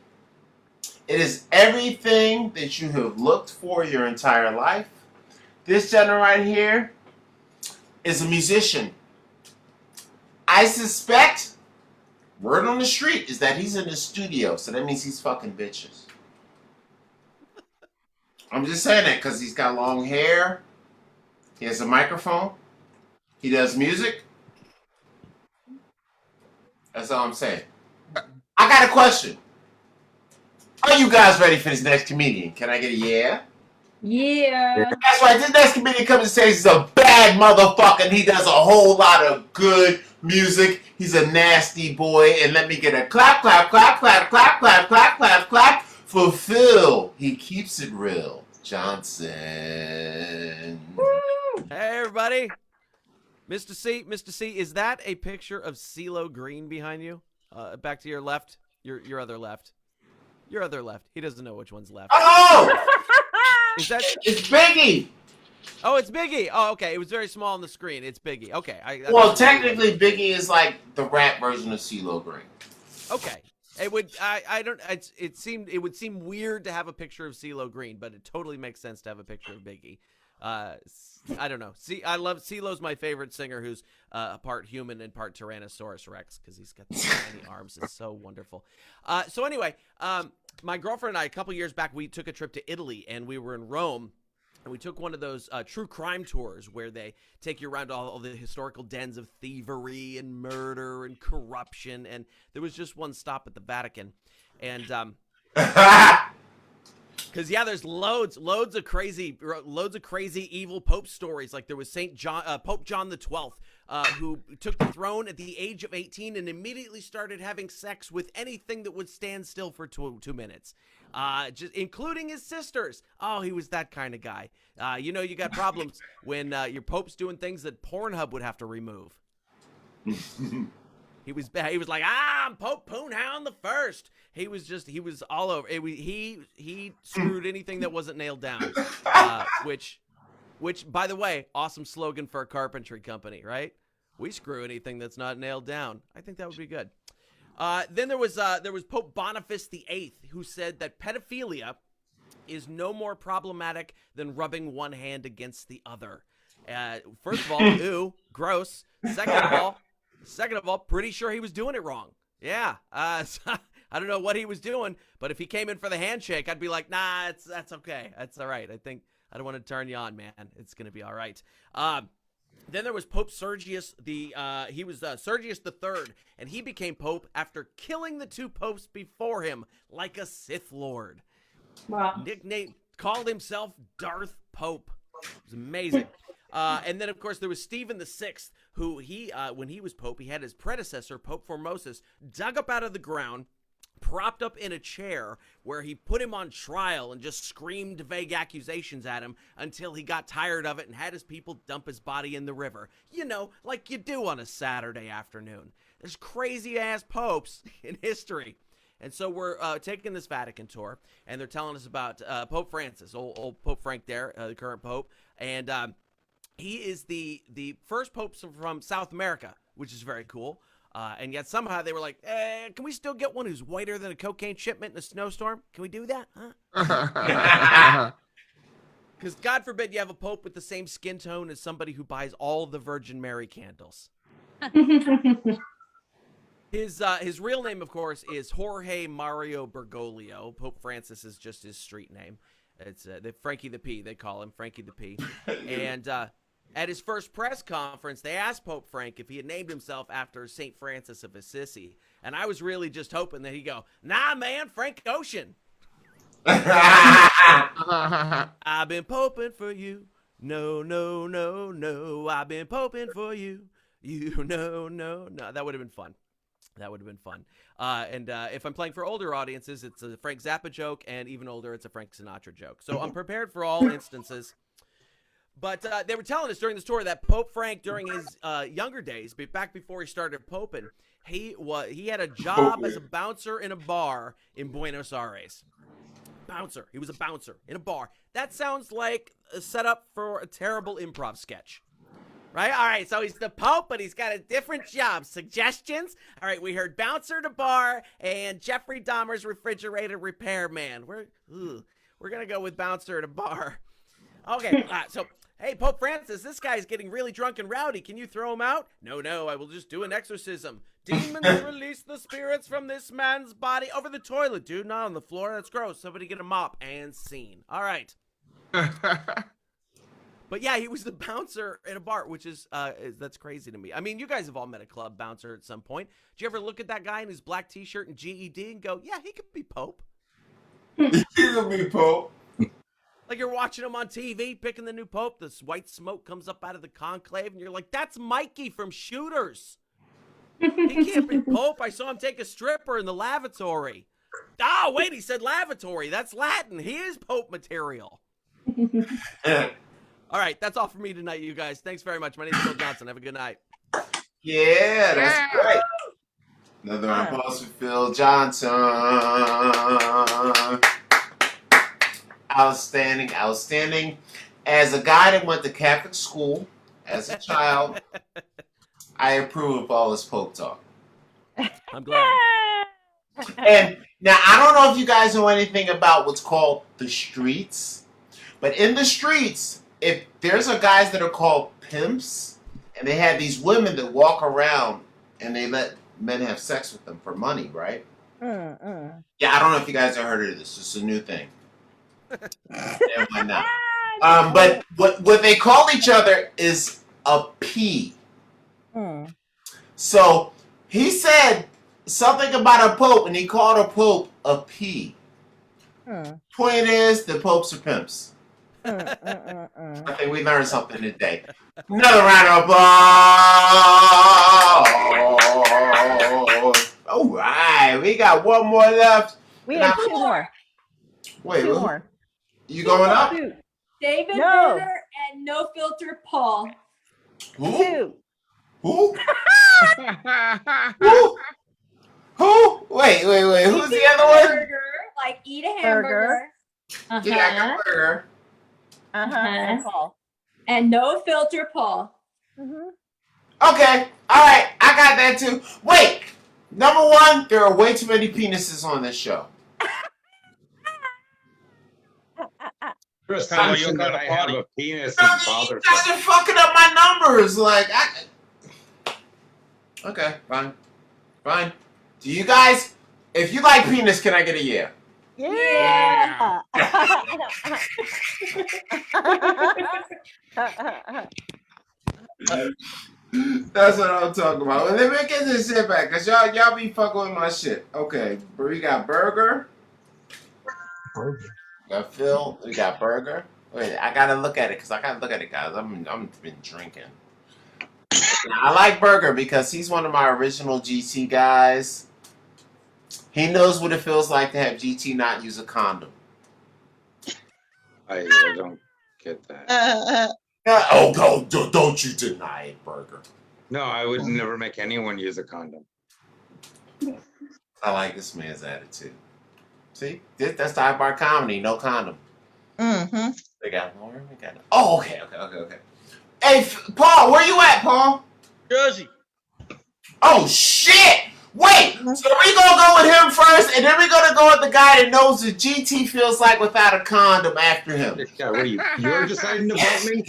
It is everything that you have looked for your entire life. This gentleman right here is a musician. I suspect, word on the street is that he's in the studio, so that means he's fucking bitches. I'm just saying that because he's got long hair. He has a microphone. He does music. That's all I'm saying. I got a question. Are you guys ready for this next comedian? Can I get a yeah? Yeah. That's right. This next comedian comes to stage is a bad motherfucker, and he does a whole lot of good music. He's a nasty boy, and let me get a clap, clap, clap, clap, clap, clap, clap, clap, clap for Phil. He keeps it real. Johnson. Hey, everybody. Mr. C, is that a picture of CeeLo Green behind you? Back to your left. Your other left. Your other left. He doesn't know which one's left. Oh! Is that? It's Biggie. Oh, it's Biggie. Oh, okay. It was very small on the screen. It's Biggie. Okay. Well, technically, Biggie is like the rap version of CeeLo Green. Okay. It would. I don't. It would seem weird to have a picture of CeeLo Green, but it totally makes sense to have a picture of Biggie. I don't know. See, I love CeeLo's my favorite singer, who's part human and part Tyrannosaurus Rex, because he's got the tiny arms. It's so wonderful. So anyway, my girlfriend and I, a couple years back, we took a trip to Italy, and we were in Rome. And we took one of those true crime tours where they take you around all the historical dens of thievery and murder and corruption. And there was just one stop at the Vatican. And because there's loads of crazy evil Pope stories. Like there was Pope John the 12th, who took the throne at the age of 18 and immediately started having sex with anything that would stand still for 2 minutes, just including his sisters. Oh, he was that kind of guy. You got problems when your Pope's doing things that Pornhub would have to remove. He was like, I'm Pope Poonhound the First. He was all over. He screwed anything that wasn't nailed down, which, by the way, awesome slogan for a carpentry company, right? We screw anything that's not nailed down. I think that would be good. Then there was Pope Boniface VIII, who said that pedophilia is no more problematic than rubbing one hand against the other. First of all, ew, gross. Second of all, pretty sure he was doing it wrong. Yeah. I don't know what he was doing, but if he came in for the handshake, I'd be like, nah, that's okay. That's all right. I don't want to turn you on, man. It's going to be all right. Then there was Pope Sergius. He was Sergius III, and he became Pope after killing the 2 popes before him like a Sith Lord. Wow. Nickname called himself Darth Pope. It was amazing. And then, of course, there was Stephen VI, who when he was Pope, he had his predecessor, Pope Formosus, dug up out of the ground, propped up in a chair, where he put him on trial and just screamed vague accusations at him until he got tired of it and had his people dump his body in the river. Like you do on a Saturday afternoon. There's crazy-ass popes in history. And so we're taking this Vatican tour, and they're telling us about Pope Francis, old Pope Frank there, the current Pope. And he is the first Pope from South America, which is very cool. And yet somehow they were like, can we still get one who's whiter than a cocaine shipment in a snowstorm? Can we do that? Huh? Because God forbid you have a Pope with the same skin tone as somebody who buys all the Virgin Mary candles. His real name, of course, is Jorge Mario Bergoglio. Pope Francis is just his street name. It's Frankie the P. They call him Frankie the P. And at his first press conference, they asked Pope Frank if he had named himself after St. Francis of Assisi. And I was really just hoping that he'd go, nah, man, Frank Ocean. I've been poping for you. No, no, no, no. I've been poping for you. You no. That would have been fun. That would have been fun. And if I'm playing for older audiences, it's a Frank Zappa joke, and even older, it's a Frank Sinatra joke. So I'm prepared for all instances. But they were telling us during this tour that Pope Frank, during his younger days, back before he started poping, he had a job as a bouncer in a bar in Buenos Aires. Bouncer. He was a bouncer in a bar. That sounds like a setup for a terrible improv sketch. Right? All right, so he's the Pope, but he's got a different job. Suggestions? All right, we heard bouncer at a bar and Jeffrey Dahmer's refrigerator repairman. We're going to go with bouncer at a bar. Okay, so, hey, Pope Francis, this guy's getting really drunk and rowdy. Can you throw him out? No, I will just do an exorcism. Demons, release the spirits from this man's body. Over the toilet, dude, not on the floor. That's gross. Somebody get a mop. And scene. All right. But yeah, he was the bouncer at a bar, which is that's crazy to me. I mean, you guys have all met a club bouncer at some point. Did you ever look at that guy in his black T-shirt and GED and go, yeah, he could be Pope? He could be Pope. Like you're watching him on TV, picking the new Pope. This white smoke comes up out of the conclave, and you're like, that's Mikey from Shooters. He can't be Pope. I saw him take a stripper in the lavatory. Oh, wait, he said lavatory. That's Latin. He is Pope material. All right, that's all for me tonight, you guys. Thanks very much. My name is Phil Johnson. Have a good night. Yeah, that's great. Another round of applause for Phil Johnson. Outstanding, outstanding. As a guy that went to Catholic school as a child, I approve of all this Pope talk. I'm glad. And now, I don't know if you guys know anything about what's called the streets, but in the streets, if there's a guys that are called pimps, and they have these women that walk around and they let men have sex with them for money, right? Yeah, I don't know if you guys have heard of this. It's a new thing. And why not? But what they call each other is a P. So he said something about a pope, and he called a pope a P. Point is, the popes are pimps. I think we learned something today. Another round of applause. All right, we got one more left. We have two more. Wait, Two more. You going up? David No. Bitter and No Filter Paul. Who? Two. Who? Who? Who? Wait. Who's the other one? Burger, like eat a hamburger. Yeah, burger. And Paul. And No Filter Paul. Okay. All right. I got that too. Wait. Number one, there are way too many penises on this show. Chris, Kinda I like your kind of have party. a penis You and guys bother are fucking up my numbers. Okay, fine. Do you guys, if you like penis, can I get a yeah? Yeah. That's what I'm talking about. Well, let me get this shit back, cause y'all be fucking with my shit. Okay, we got burger. We got Phil. We got burger. Wait, I gotta look at it, guys. I'm been drinking. I like Burger because he's one of my original GT guys. He knows what it feels like to have GT not use a condom. I don't get that. Don't you deny it, Burger. No, I would never make anyone use a condom. I like this man's attitude. See, that's the Bar comedy, no condom. They got Loren. We got. Oh, okay. Hey, Paul, where you at, Paul? Jersey. Oh shit! Wait, so we gonna go with him first, and then we're gonna go with the guy that knows what GT feels like without a condom after him. Yeah, what are you? You're deciding about me?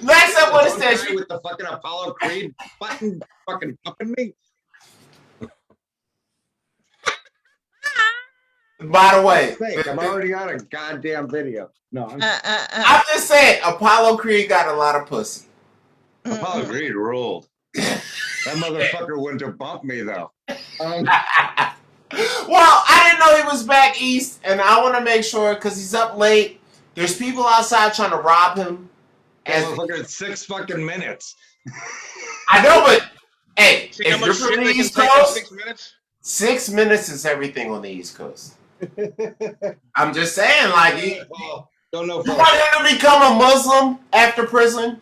Next up, what it One says. guy with the fucking Apollo Creed button fucking pumping me. By the way, I'm already on a goddamn video. No, I'm I'm just saying, Apollo Creed got a lot of pussy. Apollo Creed ruled. That motherfucker wouldn't have bumped me though. Well, I didn't know he was back east, and I want to make sure because he's up late. There's people outside trying to rob him. That motherfucker had 6 fucking minutes. I know, but Hey, See how if much you're shit from the they can East take in Coast, 6 minutes? 6 minutes is everything on the East Coast. I'm just saying, like, you Don't know. want him to become a Muslim after prison?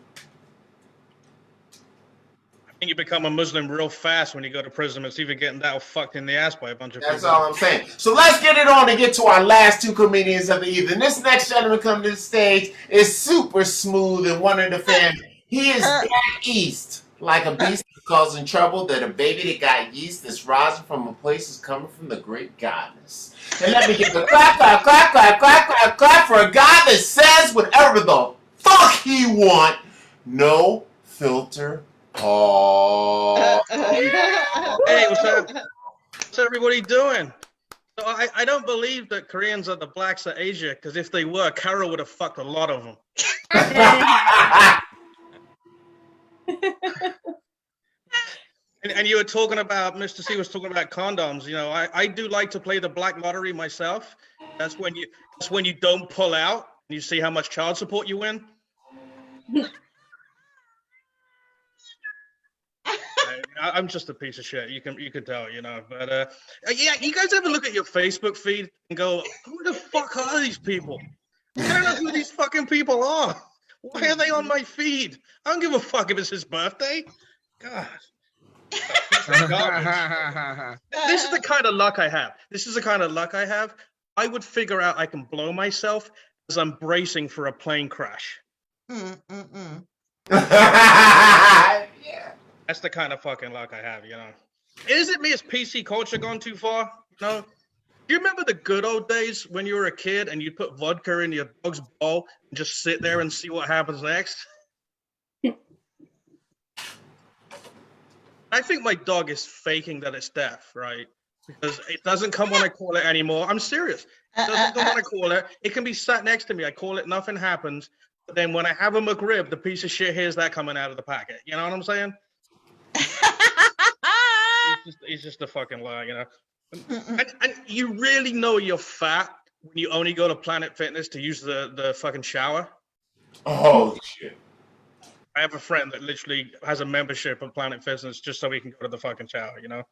I think you become a Muslim real fast when you go to prison. It's even getting that fucked in the ass by a bunch of That's people. all I'm saying. So let's get it on and get to our last two comedians of the evening. This next gentleman coming to the stage is super smooth and one of the fans. He is back east, like a beast causing trouble that a baby that got yeast that's rising from a place is coming from the great goddess. And let me get the clap, clap, clap, clap, clap, clap, clap for a guy that says whatever the fuck he want. No filter. Oh. Hey, what's up? What's everybody doing? So I don't believe that Koreans are the blacks of Asia, because if they were, Carol would have fucked a lot of them. And you were talking about, Mr. C was talking about condoms. You know, I do like to play the black lottery myself. That's when you don't pull out and you see how much child support you win. I'm just a piece of shit. You can tell, you know. But yeah, you guys ever look at your Facebook feed and go, "Who the fuck are these people? I don't know who these fucking people are. Why are they on my feed? I don't give a fuck if it's his birthday. God." This is the kind of luck I have. I would figure out I can blow myself as I'm bracing for a plane crash. Yeah. That's the kind of fucking luck I have, you know. Isn't me as PC culture gone too far? You know? Do you remember the good old days when you were a kid and you'd put vodka in your dog's bowl and just sit there and see what happens next? I think my dog is faking that it's deaf, right? Because it doesn't come when I call it anymore. I'm serious. It doesn't come when I call it. It can be sat next to me. I call it, nothing happens. But then when I have a McRib, the piece of shit hears that coming out of the packet. You know what I'm saying? He's just a fucking liar, you know? And you really know you're fat when you only go to Planet Fitness to use the fucking shower. Oh, shit. I have a friend that literally has a membership of Planet Fitness just so he can go to the fucking shower, you know?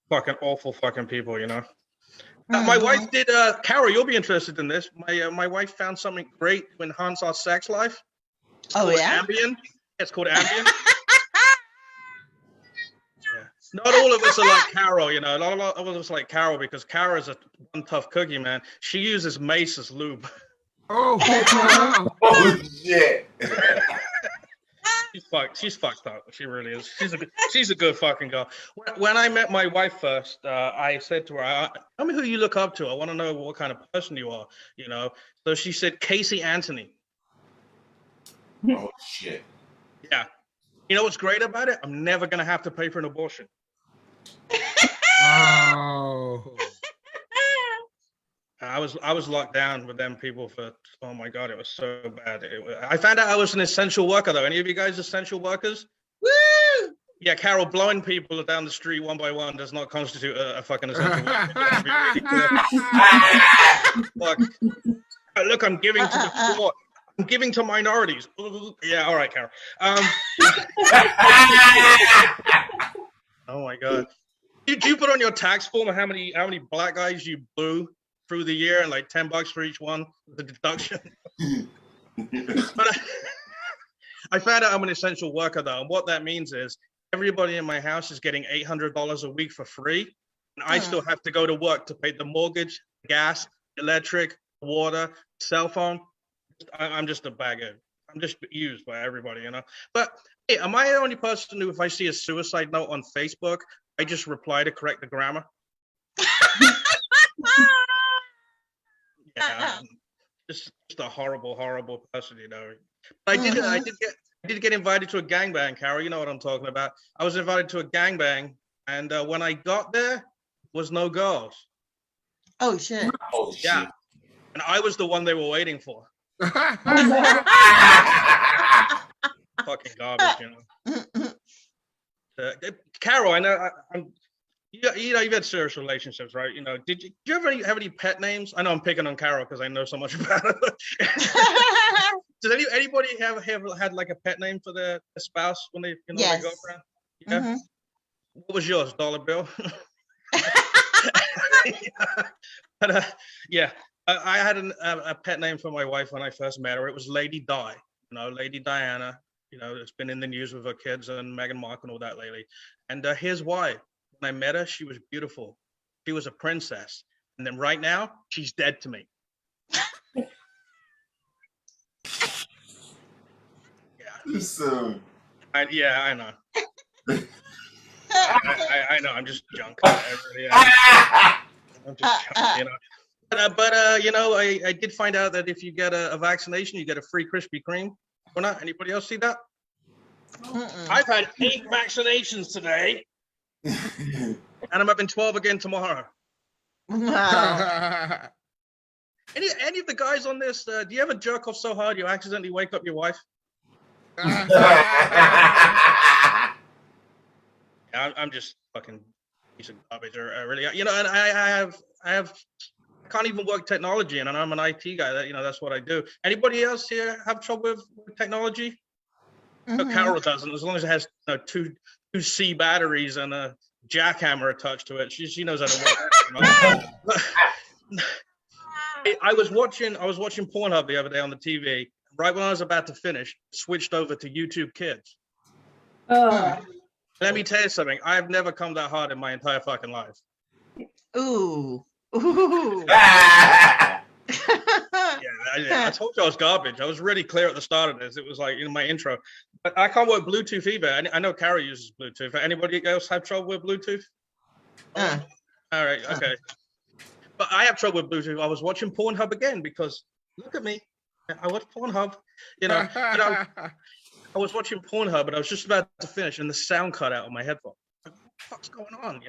Fucking awful fucking people, you know? My wife did, Carol, you'll be interested in this. My wife found something great to enhance our sex life. It's called Ambien. It's called Ambien. Yeah. Not all of us are like Carol, you know. Not all of us are like Carol because Carol is one tough cookie, man. She uses mace as lube. Oh, Oh, shit. She's fucked up. She really is. She's a good fucking girl. When I met my wife first, I said to her, "Tell me who you look up to. I want to know what kind of person you are." You know. So she said, "Casey Anthony." Oh, shit. Yeah. You know what's great about it? I'm never gonna have to pay for an abortion. oh. I was locked down with them people for, oh my God, it was so bad. I found out I was an essential worker though. Any of you guys essential workers? Woo! Yeah, Carol, blowing people down the street one by one does not constitute a fucking essential worker. Look, look, I'm giving to the poor. I'm giving to minorities. Yeah, all right, Carol. Oh my God. Did you put on your tax form how many black guys you blew through the year and like $10 for each one, the deduction? But I found out I'm an essential worker though, and what that means is everybody in my house is getting $800 a week for free, and I still have to go to work to pay the mortgage, gas, electric, water, cell phone. I'm just a bagger. I'm just used by everybody, you know. But hey, am I the only person who, if I see a suicide note on Facebook, I just reply to correct the grammar? Yeah, just a horrible, horrible person, you know. But I did get invited to a gangbang, Carol. You know what I'm talking about. I was invited to a gangbang, and when I got there, was no girls. Oh shit. Oh, shit. Yeah, and I was the one they were waiting for. Fucking garbage, you know. Carol, I know you've had serious relationships, right? You know, did you ever have any pet names? I know I'm picking on Carol because I know so much about her. Did anybody have had like a pet name for their spouse when they, their Yes. girlfriend? Yeah. Mhm. What was yours? Dollar Bill? But yeah, I had a pet name for my wife when I first met her. It was Lady Di. Lady Diana. It's been in the news with her kids and Meghan Markle and all that lately. And here's why. When I met her, she was beautiful. She was a princess. And then right now, she's dead to me. Too soon. I know. I know. I'm just junk. I really am. I'm just junk, But I did find out that if you get a vaccination, you get a free Krispy Kreme. Or not? Anybody else see that? I've had 8 vaccinations today, and I'm having 12 again tomorrow. Wow. Any of the guys on this? Do you ever jerk off so hard you accidentally wake up your wife? I'm just fucking piece of garbage. Or really, and I can't even work technology, and I'm an IT guy. That's what I do. Anybody else here have trouble with technology? No, Carol doesn't. As long as it has two C batteries and a jackhammer attached to it, she knows how to work. I was watching Pornhub the other day on the TV. Right when I was about to finish, switched over to YouTube Kids. Let me tell you something. I've never come that hard in my entire fucking life. Ooh. I told you I was garbage. I was really clear at the start of this. It was like in my intro. But I can't work Bluetooth either. I know Carrie uses Bluetooth. Anybody else have trouble with Bluetooth? All right, okay. But I have trouble with Bluetooth. I was watching Pornhub again because look at me. I watch Pornhub. I was watching Pornhub, but I was just about to finish, and the sound cut out of my headphone. What the fuck's going on?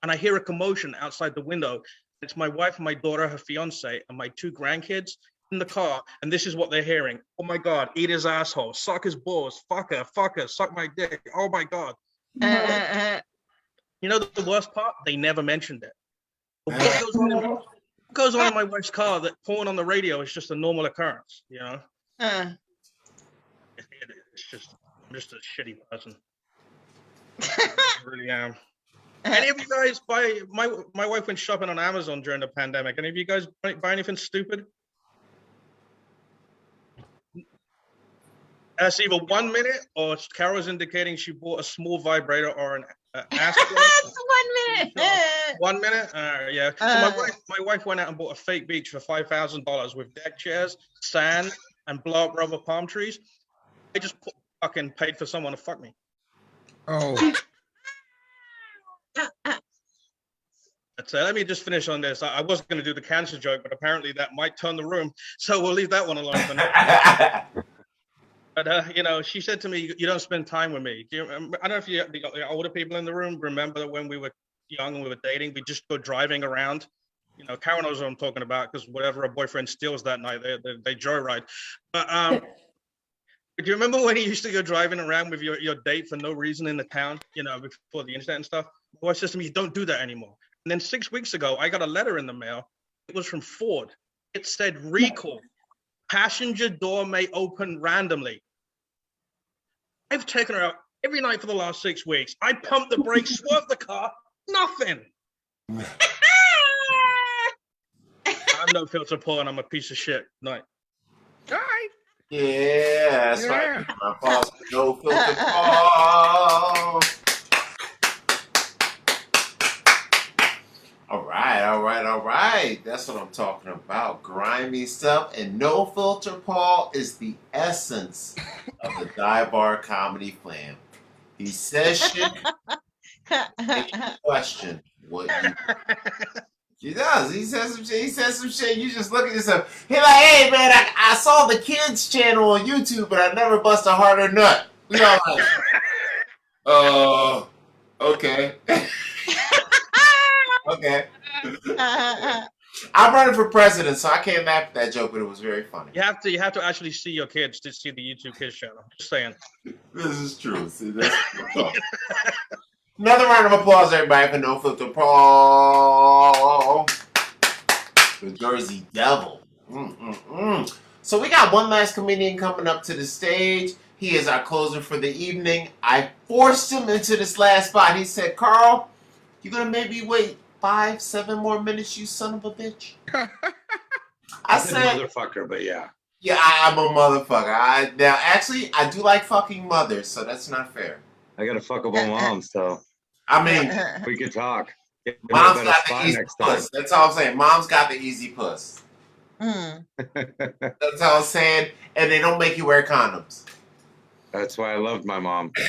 And I hear a commotion outside the window. It's my wife and my daughter, her fiance, and my 2 grandkids in the car, and this is what they're hearing. Oh my God, eat his asshole, suck his balls, fuck her, suck my dick. Oh my God. The worst part? They never mentioned it. But what goes on in my wife's car that porn on the radio is just a normal occurrence, I'm just a shitty person. I really am. Any of you guys buy? My wife went shopping on Amazon during the pandemic. Any of you guys buy anything stupid? That's either 1 minute or Carol's indicating she bought a small vibrator or an ass plug. 1 minute. 1 minute? Yeah. So my wife went out and bought a fake beach for $5,000 with deck chairs, sand, and blow up rubber palm trees. I just fucking paid for someone to fuck me. Oh. Let me just finish on this. I wasn't going to do the cancer joke, but apparently that might turn the room. So we'll leave that one alone for now. But, she said to me, you don't spend time with me. Do you remember? I don't know if the older people in the room remember that when we were young and we were dating, we just go driving around. Karen knows what I'm talking about because whatever her boyfriend steals that night, they joyride. But do you remember when you used to go driving around with your date for no reason in the town, before the internet and stuff? My wife says to me, you don't do that anymore. And then 6 weeks ago, I got a letter in the mail. It was from Ford. It said, recall. Passenger door may open randomly. I've taken her out every night for the last 6 weeks. I pumped the brakes, swerved the car, nothing. I'm no filter porn. I'm a piece of shit. Night. All right. Yeah, that's right. My boss, no filter Paul. All right. That's what I'm talking about. Grimy stuff. And no filter Paul is the essence of the Dive Bar Comedy Plan. He says shit, make you question what you do. He does. He says some shit. You just look at yourself. He's like, hey man, I saw the kids channel on YouTube, but I never bust a harder nut. We all like, okay. Okay. I'm running for president, so I can't laugh at that joke, but it was very funny. You have to actually see your kids to see the YouTube Kids channel. Just saying. This is true. See, that's Another round of applause, everybody, for No Filter Paul, the Jersey Devil. So we got one last comedian coming up to the stage. He is our closer for the evening. I forced him into this last spot. He said, Carl, you're going to maybe wait 5-7 more minutes, you son of a bitch? I said, motherfucker, but yeah. Yeah, I'm a motherfucker. Now, actually, I do like fucking mothers, so that's not fair. I got a fuckable mom, so. I mean, we could talk. Mom's got the easy puss. That's all I'm saying. Mom's got the easy puss. That's all I'm saying. And they don't make you wear condoms. That's why I loved my mom. Okay,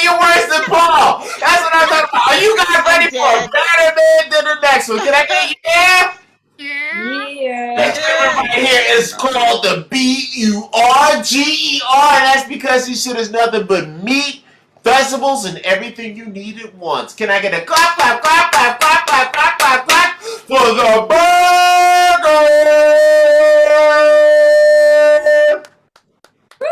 you're worse than Paul. That's what I'm talking about. Are you guys ready for a better man than the next one? Can I get you there? Yeah. This right here is called the BURGER. And that's because this shit is nothing but meat, vegetables, and everything you need at once. Can I get a clap, clap, clap, clap, clap, clap, clap, clap, clap for the burger?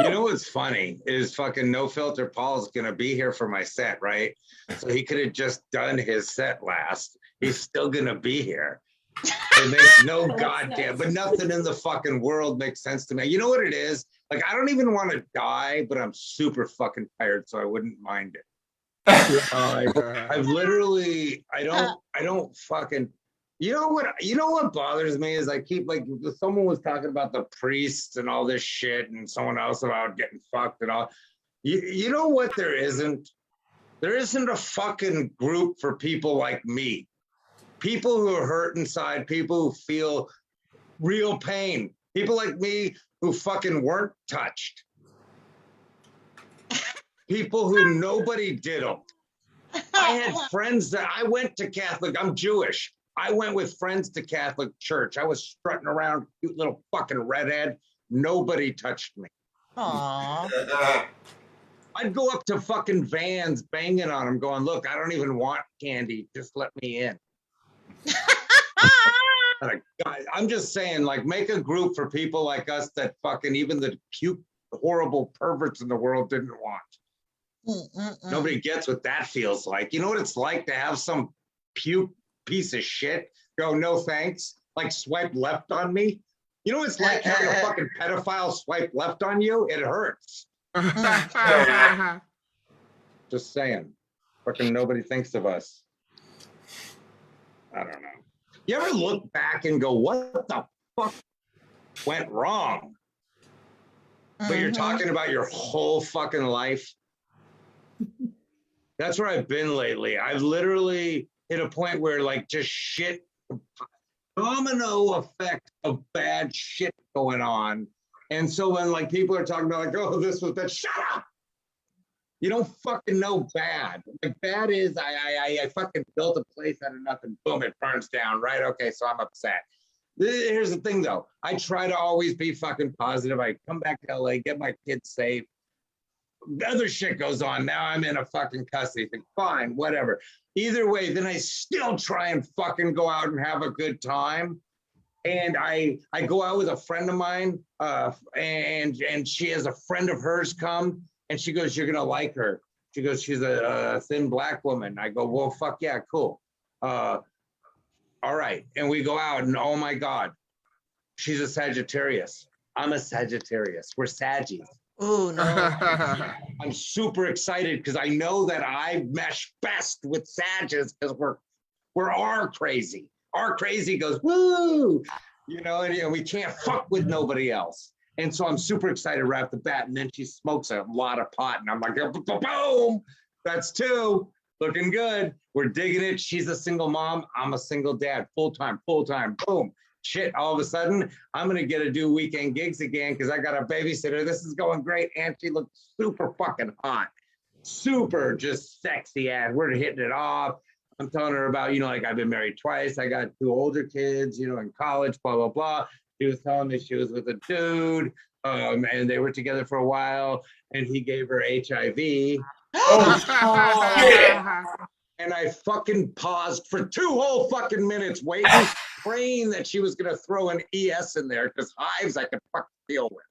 You know what's funny is fucking No Filter Paul's gonna be here for my set, right? So he could have just done his set last. He's still gonna be here. It makes no goddamn, but nothing in the fucking world makes sense to me. You know what it is? Like, I don't even want to die, but I'm super fucking tired, so I wouldn't mind it. I've literally, I don't fucking, you know what bothers me is I keep, like, someone was talking about the priests and all this shit and someone else about getting fucked and all. You know what there isn't? There isn't a fucking group for people like me. People who are hurt inside, people who feel real pain, people like me who fucking weren't touched, people who nobody did them. I had friends that I went to Catholic, I'm Jewish. I went with friends to Catholic church. I was strutting around, cute little fucking redhead. Nobody touched me. Aww. I'd go up to fucking vans banging on them going, look, I don't even want candy. Just let me in. I'm just saying, like, make a group for people like us that fucking even the cute, horrible perverts in the world didn't want. Nobody gets what that feels like. You know what it's like to have some puke piece of shit go, no thanks, like swipe left on me? You know what it's like having a fucking pedophile swipe left on you? It hurts. Just saying. Fucking nobody thinks of us. I don't know. You ever look back and go, what the fuck went wrong? But you're talking about your whole fucking life. That's where I've been lately. I've literally hit a point where, like, just shit, domino effect of bad shit going on. And so when, like, people are talking about, like, oh, this was bad, shut up. You don't fucking know bad. Like, bad is I fucking built a place out of nothing. Boom, it burns down, right? Okay, so I'm upset. Here's the thing, though. I try to always be fucking positive. I come back to LA, get my kids safe. Other shit goes on. Now I'm in a fucking custody thing. Fine, whatever. Either way, then I still try and fucking go out and have a good time. And I go out with a friend of mine, and she has a friend of hers come. And she goes, you're going to like her. She goes, she's a thin black woman. I go, well, fuck yeah, cool. All right. And we go out and, oh my God, she's a Sagittarius. I'm a Sagittarius. We're Saggies. Oh, no. I'm super excited because I know that I mesh best with Saggies because we're our crazy. Our crazy goes, woo, you know, and we can't fuck with nobody else. And so I'm super excited right off the bat. And then she smokes a lot of pot. And I'm like, boom, that's 2. Looking good. We're digging it. She's a single mom. I'm a single dad. Full-time. Boom. Shit, all of a sudden, I'm going to get to do weekend gigs again because I got a babysitter. This is going great. And she looks super fucking hot. Super just sexy ass. We're hitting it off. I'm telling her about, you know, like I've been married twice. I got 2 older kids, you know, in college, blah, blah, blah. She was telling me she was with a dude, and they were together for a while, and he gave her HIV. And I fucking paused for 2 whole fucking minutes waiting, praying that she was going to throw an ES in there because hives I could fucking deal with.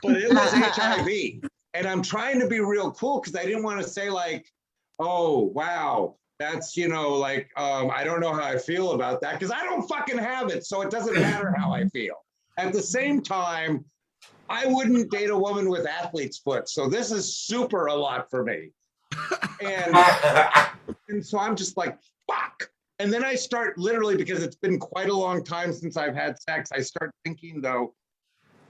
but it was HIV. And I'm trying to be real cool because I didn't want to say like, oh, wow, that's, I don't know how I feel about that because I don't fucking have it. So it doesn't matter how I feel. At the same time, I wouldn't date a woman with athlete's foot. So this is super a lot for me. And so I'm just like, fuck. And then I start literally, because it's been quite a long time since I've had sex, I start thinking though,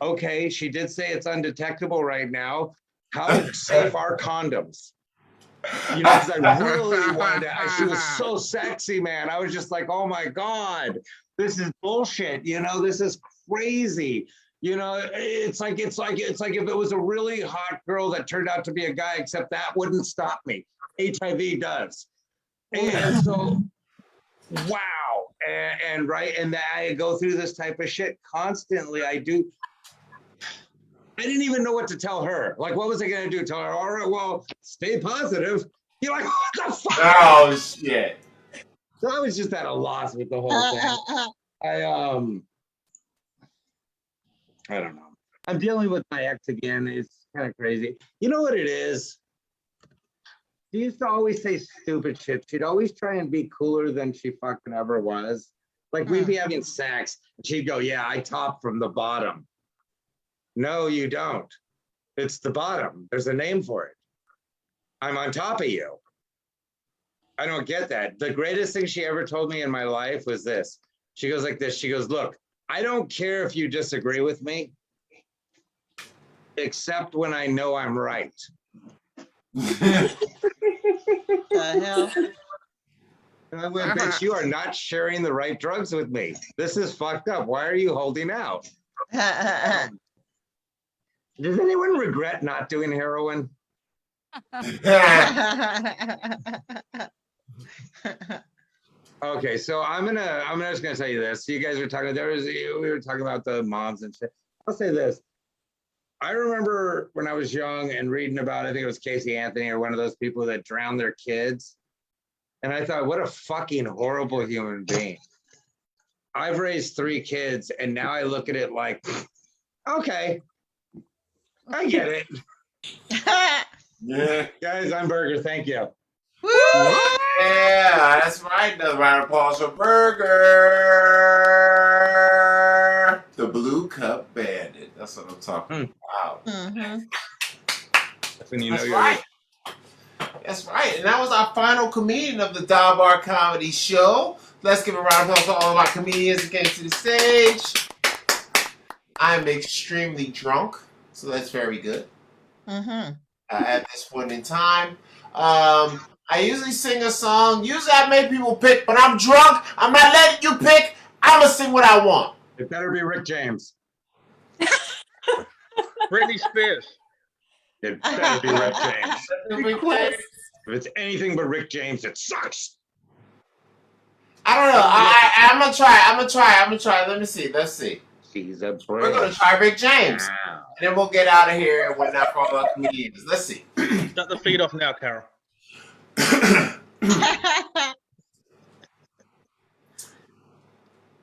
okay, she did say it's undetectable right now. How safe are condoms? Because I really wanted to, she was so sexy, man. I was just like, oh my God, this is bullshit. This is crazy. It's like if it was a really hot girl that turned out to be a guy, except that wouldn't stop me. HIV does. And so, wow. And that I go through this type of shit constantly. I didn't even know what to tell her. Like, what was I going to do? Tell her, all right, well, stay positive. You're like, what the fuck? Oh, shit. So I was just at a loss with the whole thing. I don't know. I'm dealing with my ex again. It's kind of crazy. You know what it is? She used to always say stupid shit. She'd always try and be cooler than she fucking ever was. Like, we'd be having sex, and she'd go, yeah, I top from the bottom. No, you don't. It's the bottom. There's a name for it. I'm on top of you. I don't get that. The greatest thing she ever told me in my life was this. She goes like this. She goes, look, I don't care if you disagree with me, except when I know I'm right. The hell? And I went, bitch, you are not sharing the right drugs with me. This is fucked up. Why are you holding out? Does anyone regret not doing heroin? Okay, so I'm just gonna tell you this. You guys were talking. We were talking about the moms and shit. I'll say this. I remember when I was young and reading about, I think it was Casey Anthony or one of those people that drowned their kids, and I thought, what a fucking horrible human being. I've raised 3 kids, and now I look at it like, okay, I get it. Yeah. Guys, I'm Burger. Thank you. Woo! Yeah, that's right. Another round of applause for Burger. The Blue Cup Bandit. That's what I'm talking about. Mm-hmm. That's when you know That's you're right. That's right. And that was our final comedian of the Dive Bar Comedy Show. Let's give a round of applause to all of our comedians that came to the stage. I'm extremely drunk, so that's very good. Mm-hmm. At this point in time. I usually sing a song. Usually I make people pick, but I'm drunk. I'm not letting you pick. I'm going to sing what I want. It better be Rick James. Britney Spears. It better be Rick James. Request. If it's anything but Rick James, it sucks. I don't know. I'm going to try. I'm going to try. Let me see. Let's see. She's a We're brick. going to try Rick James. Wow. And then we'll get out of here and whatnot for all our comedians. Let's see. Shut the feed off now, Carol.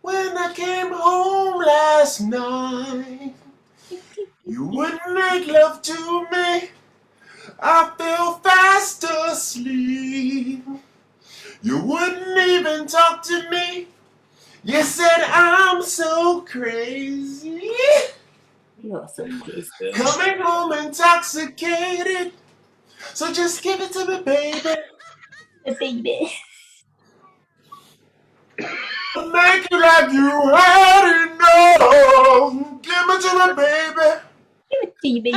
When I came home last night, you wouldn't make love to me. I fell fast asleep. You wouldn't even talk to me. You said I'm so crazy. You're so crazy. Coming home intoxicated. So just give it to me, baby. Baby. Make it like you had enough. Give it to me, baby. Baby.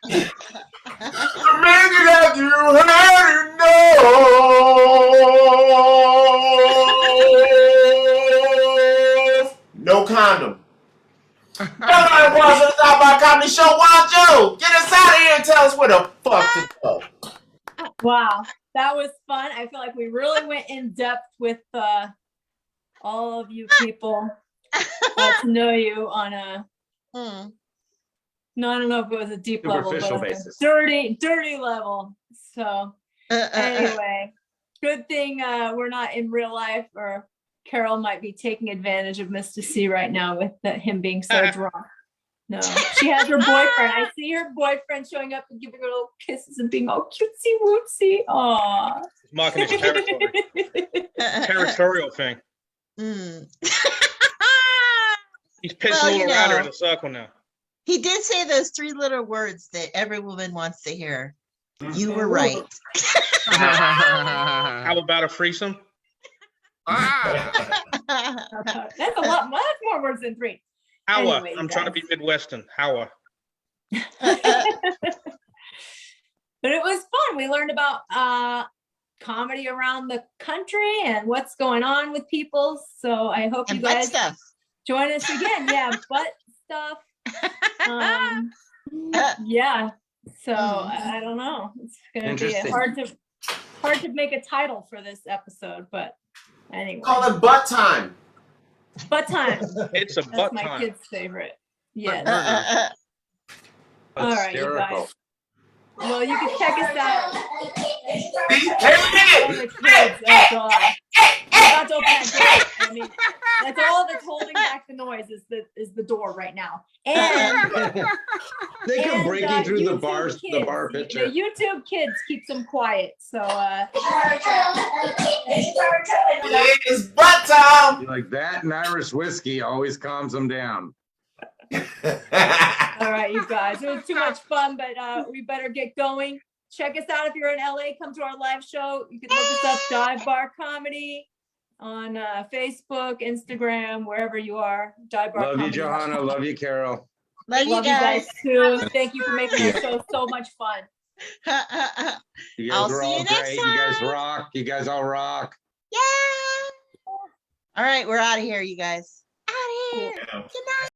Make it like you had enough. No condom. Everybody watch the Stop By Comedy Show. Wanjo, get us out of here and tell us where the fuck to go. Wow, that was fun. I feel like we really went in depth with all of you people. Got to know you on a no, I don't know if it was a deep level, but Superficial on a basis. dirty level. So anyway, good thing we're not in real life or Carol might be taking advantage of Mista See right now with him being so drunk. No, she has her boyfriend. I see her boyfriend showing up and giving her little kisses and being all cutesy wootsy. Aw. He's marking his territory. Territorial thing. Mm. He's pissing Well, all you around her know. in a circle now. He did say those 3 little words that every woman wants to hear. You were right. How about a threesome? Ah, That's a lot. That's more words than 3. Hour. Anyway, I'm trying to be Midwestern. Hour. But it was fun. We learned about comedy around the country and what's going on with people. So I hope And you butt guys stuff. join us again. Yeah, butt stuff. Yeah. So I don't know. It's gonna be Interesting. hard to make a title for this episode, but anyway. Call it butt time. Butt time. It's a That's butt my time. kid's favorite. Yes. That's All right, you hysterical. guys. Well, you can check us out. Hey, Oh, the kids. Oh God. I'm about to open that door. I mean, that's all that's holding back the noise is the door right now. And They come and, breaking through the YouTube bars, the kids. bar picture. The YouTube kids keeps them quiet. So it is butt time. Like that and Irish whiskey always calms them down. all right, you guys. It was too much fun, but we better get going. Check us out if you're in LA. Come to our live show. You can look us up, Dive Bar Comedy, on Facebook, Instagram, wherever you are. Dive Bar Love you, Comedy. Johanna. Love you, Carol. Love you Love you guys. guys too. Thank you for making our show so much fun. You I'll guys are see all you next great. You guys time. rock. You guys all rock. Yeah. All right, we're out of here, you guys. Out of here. Good night.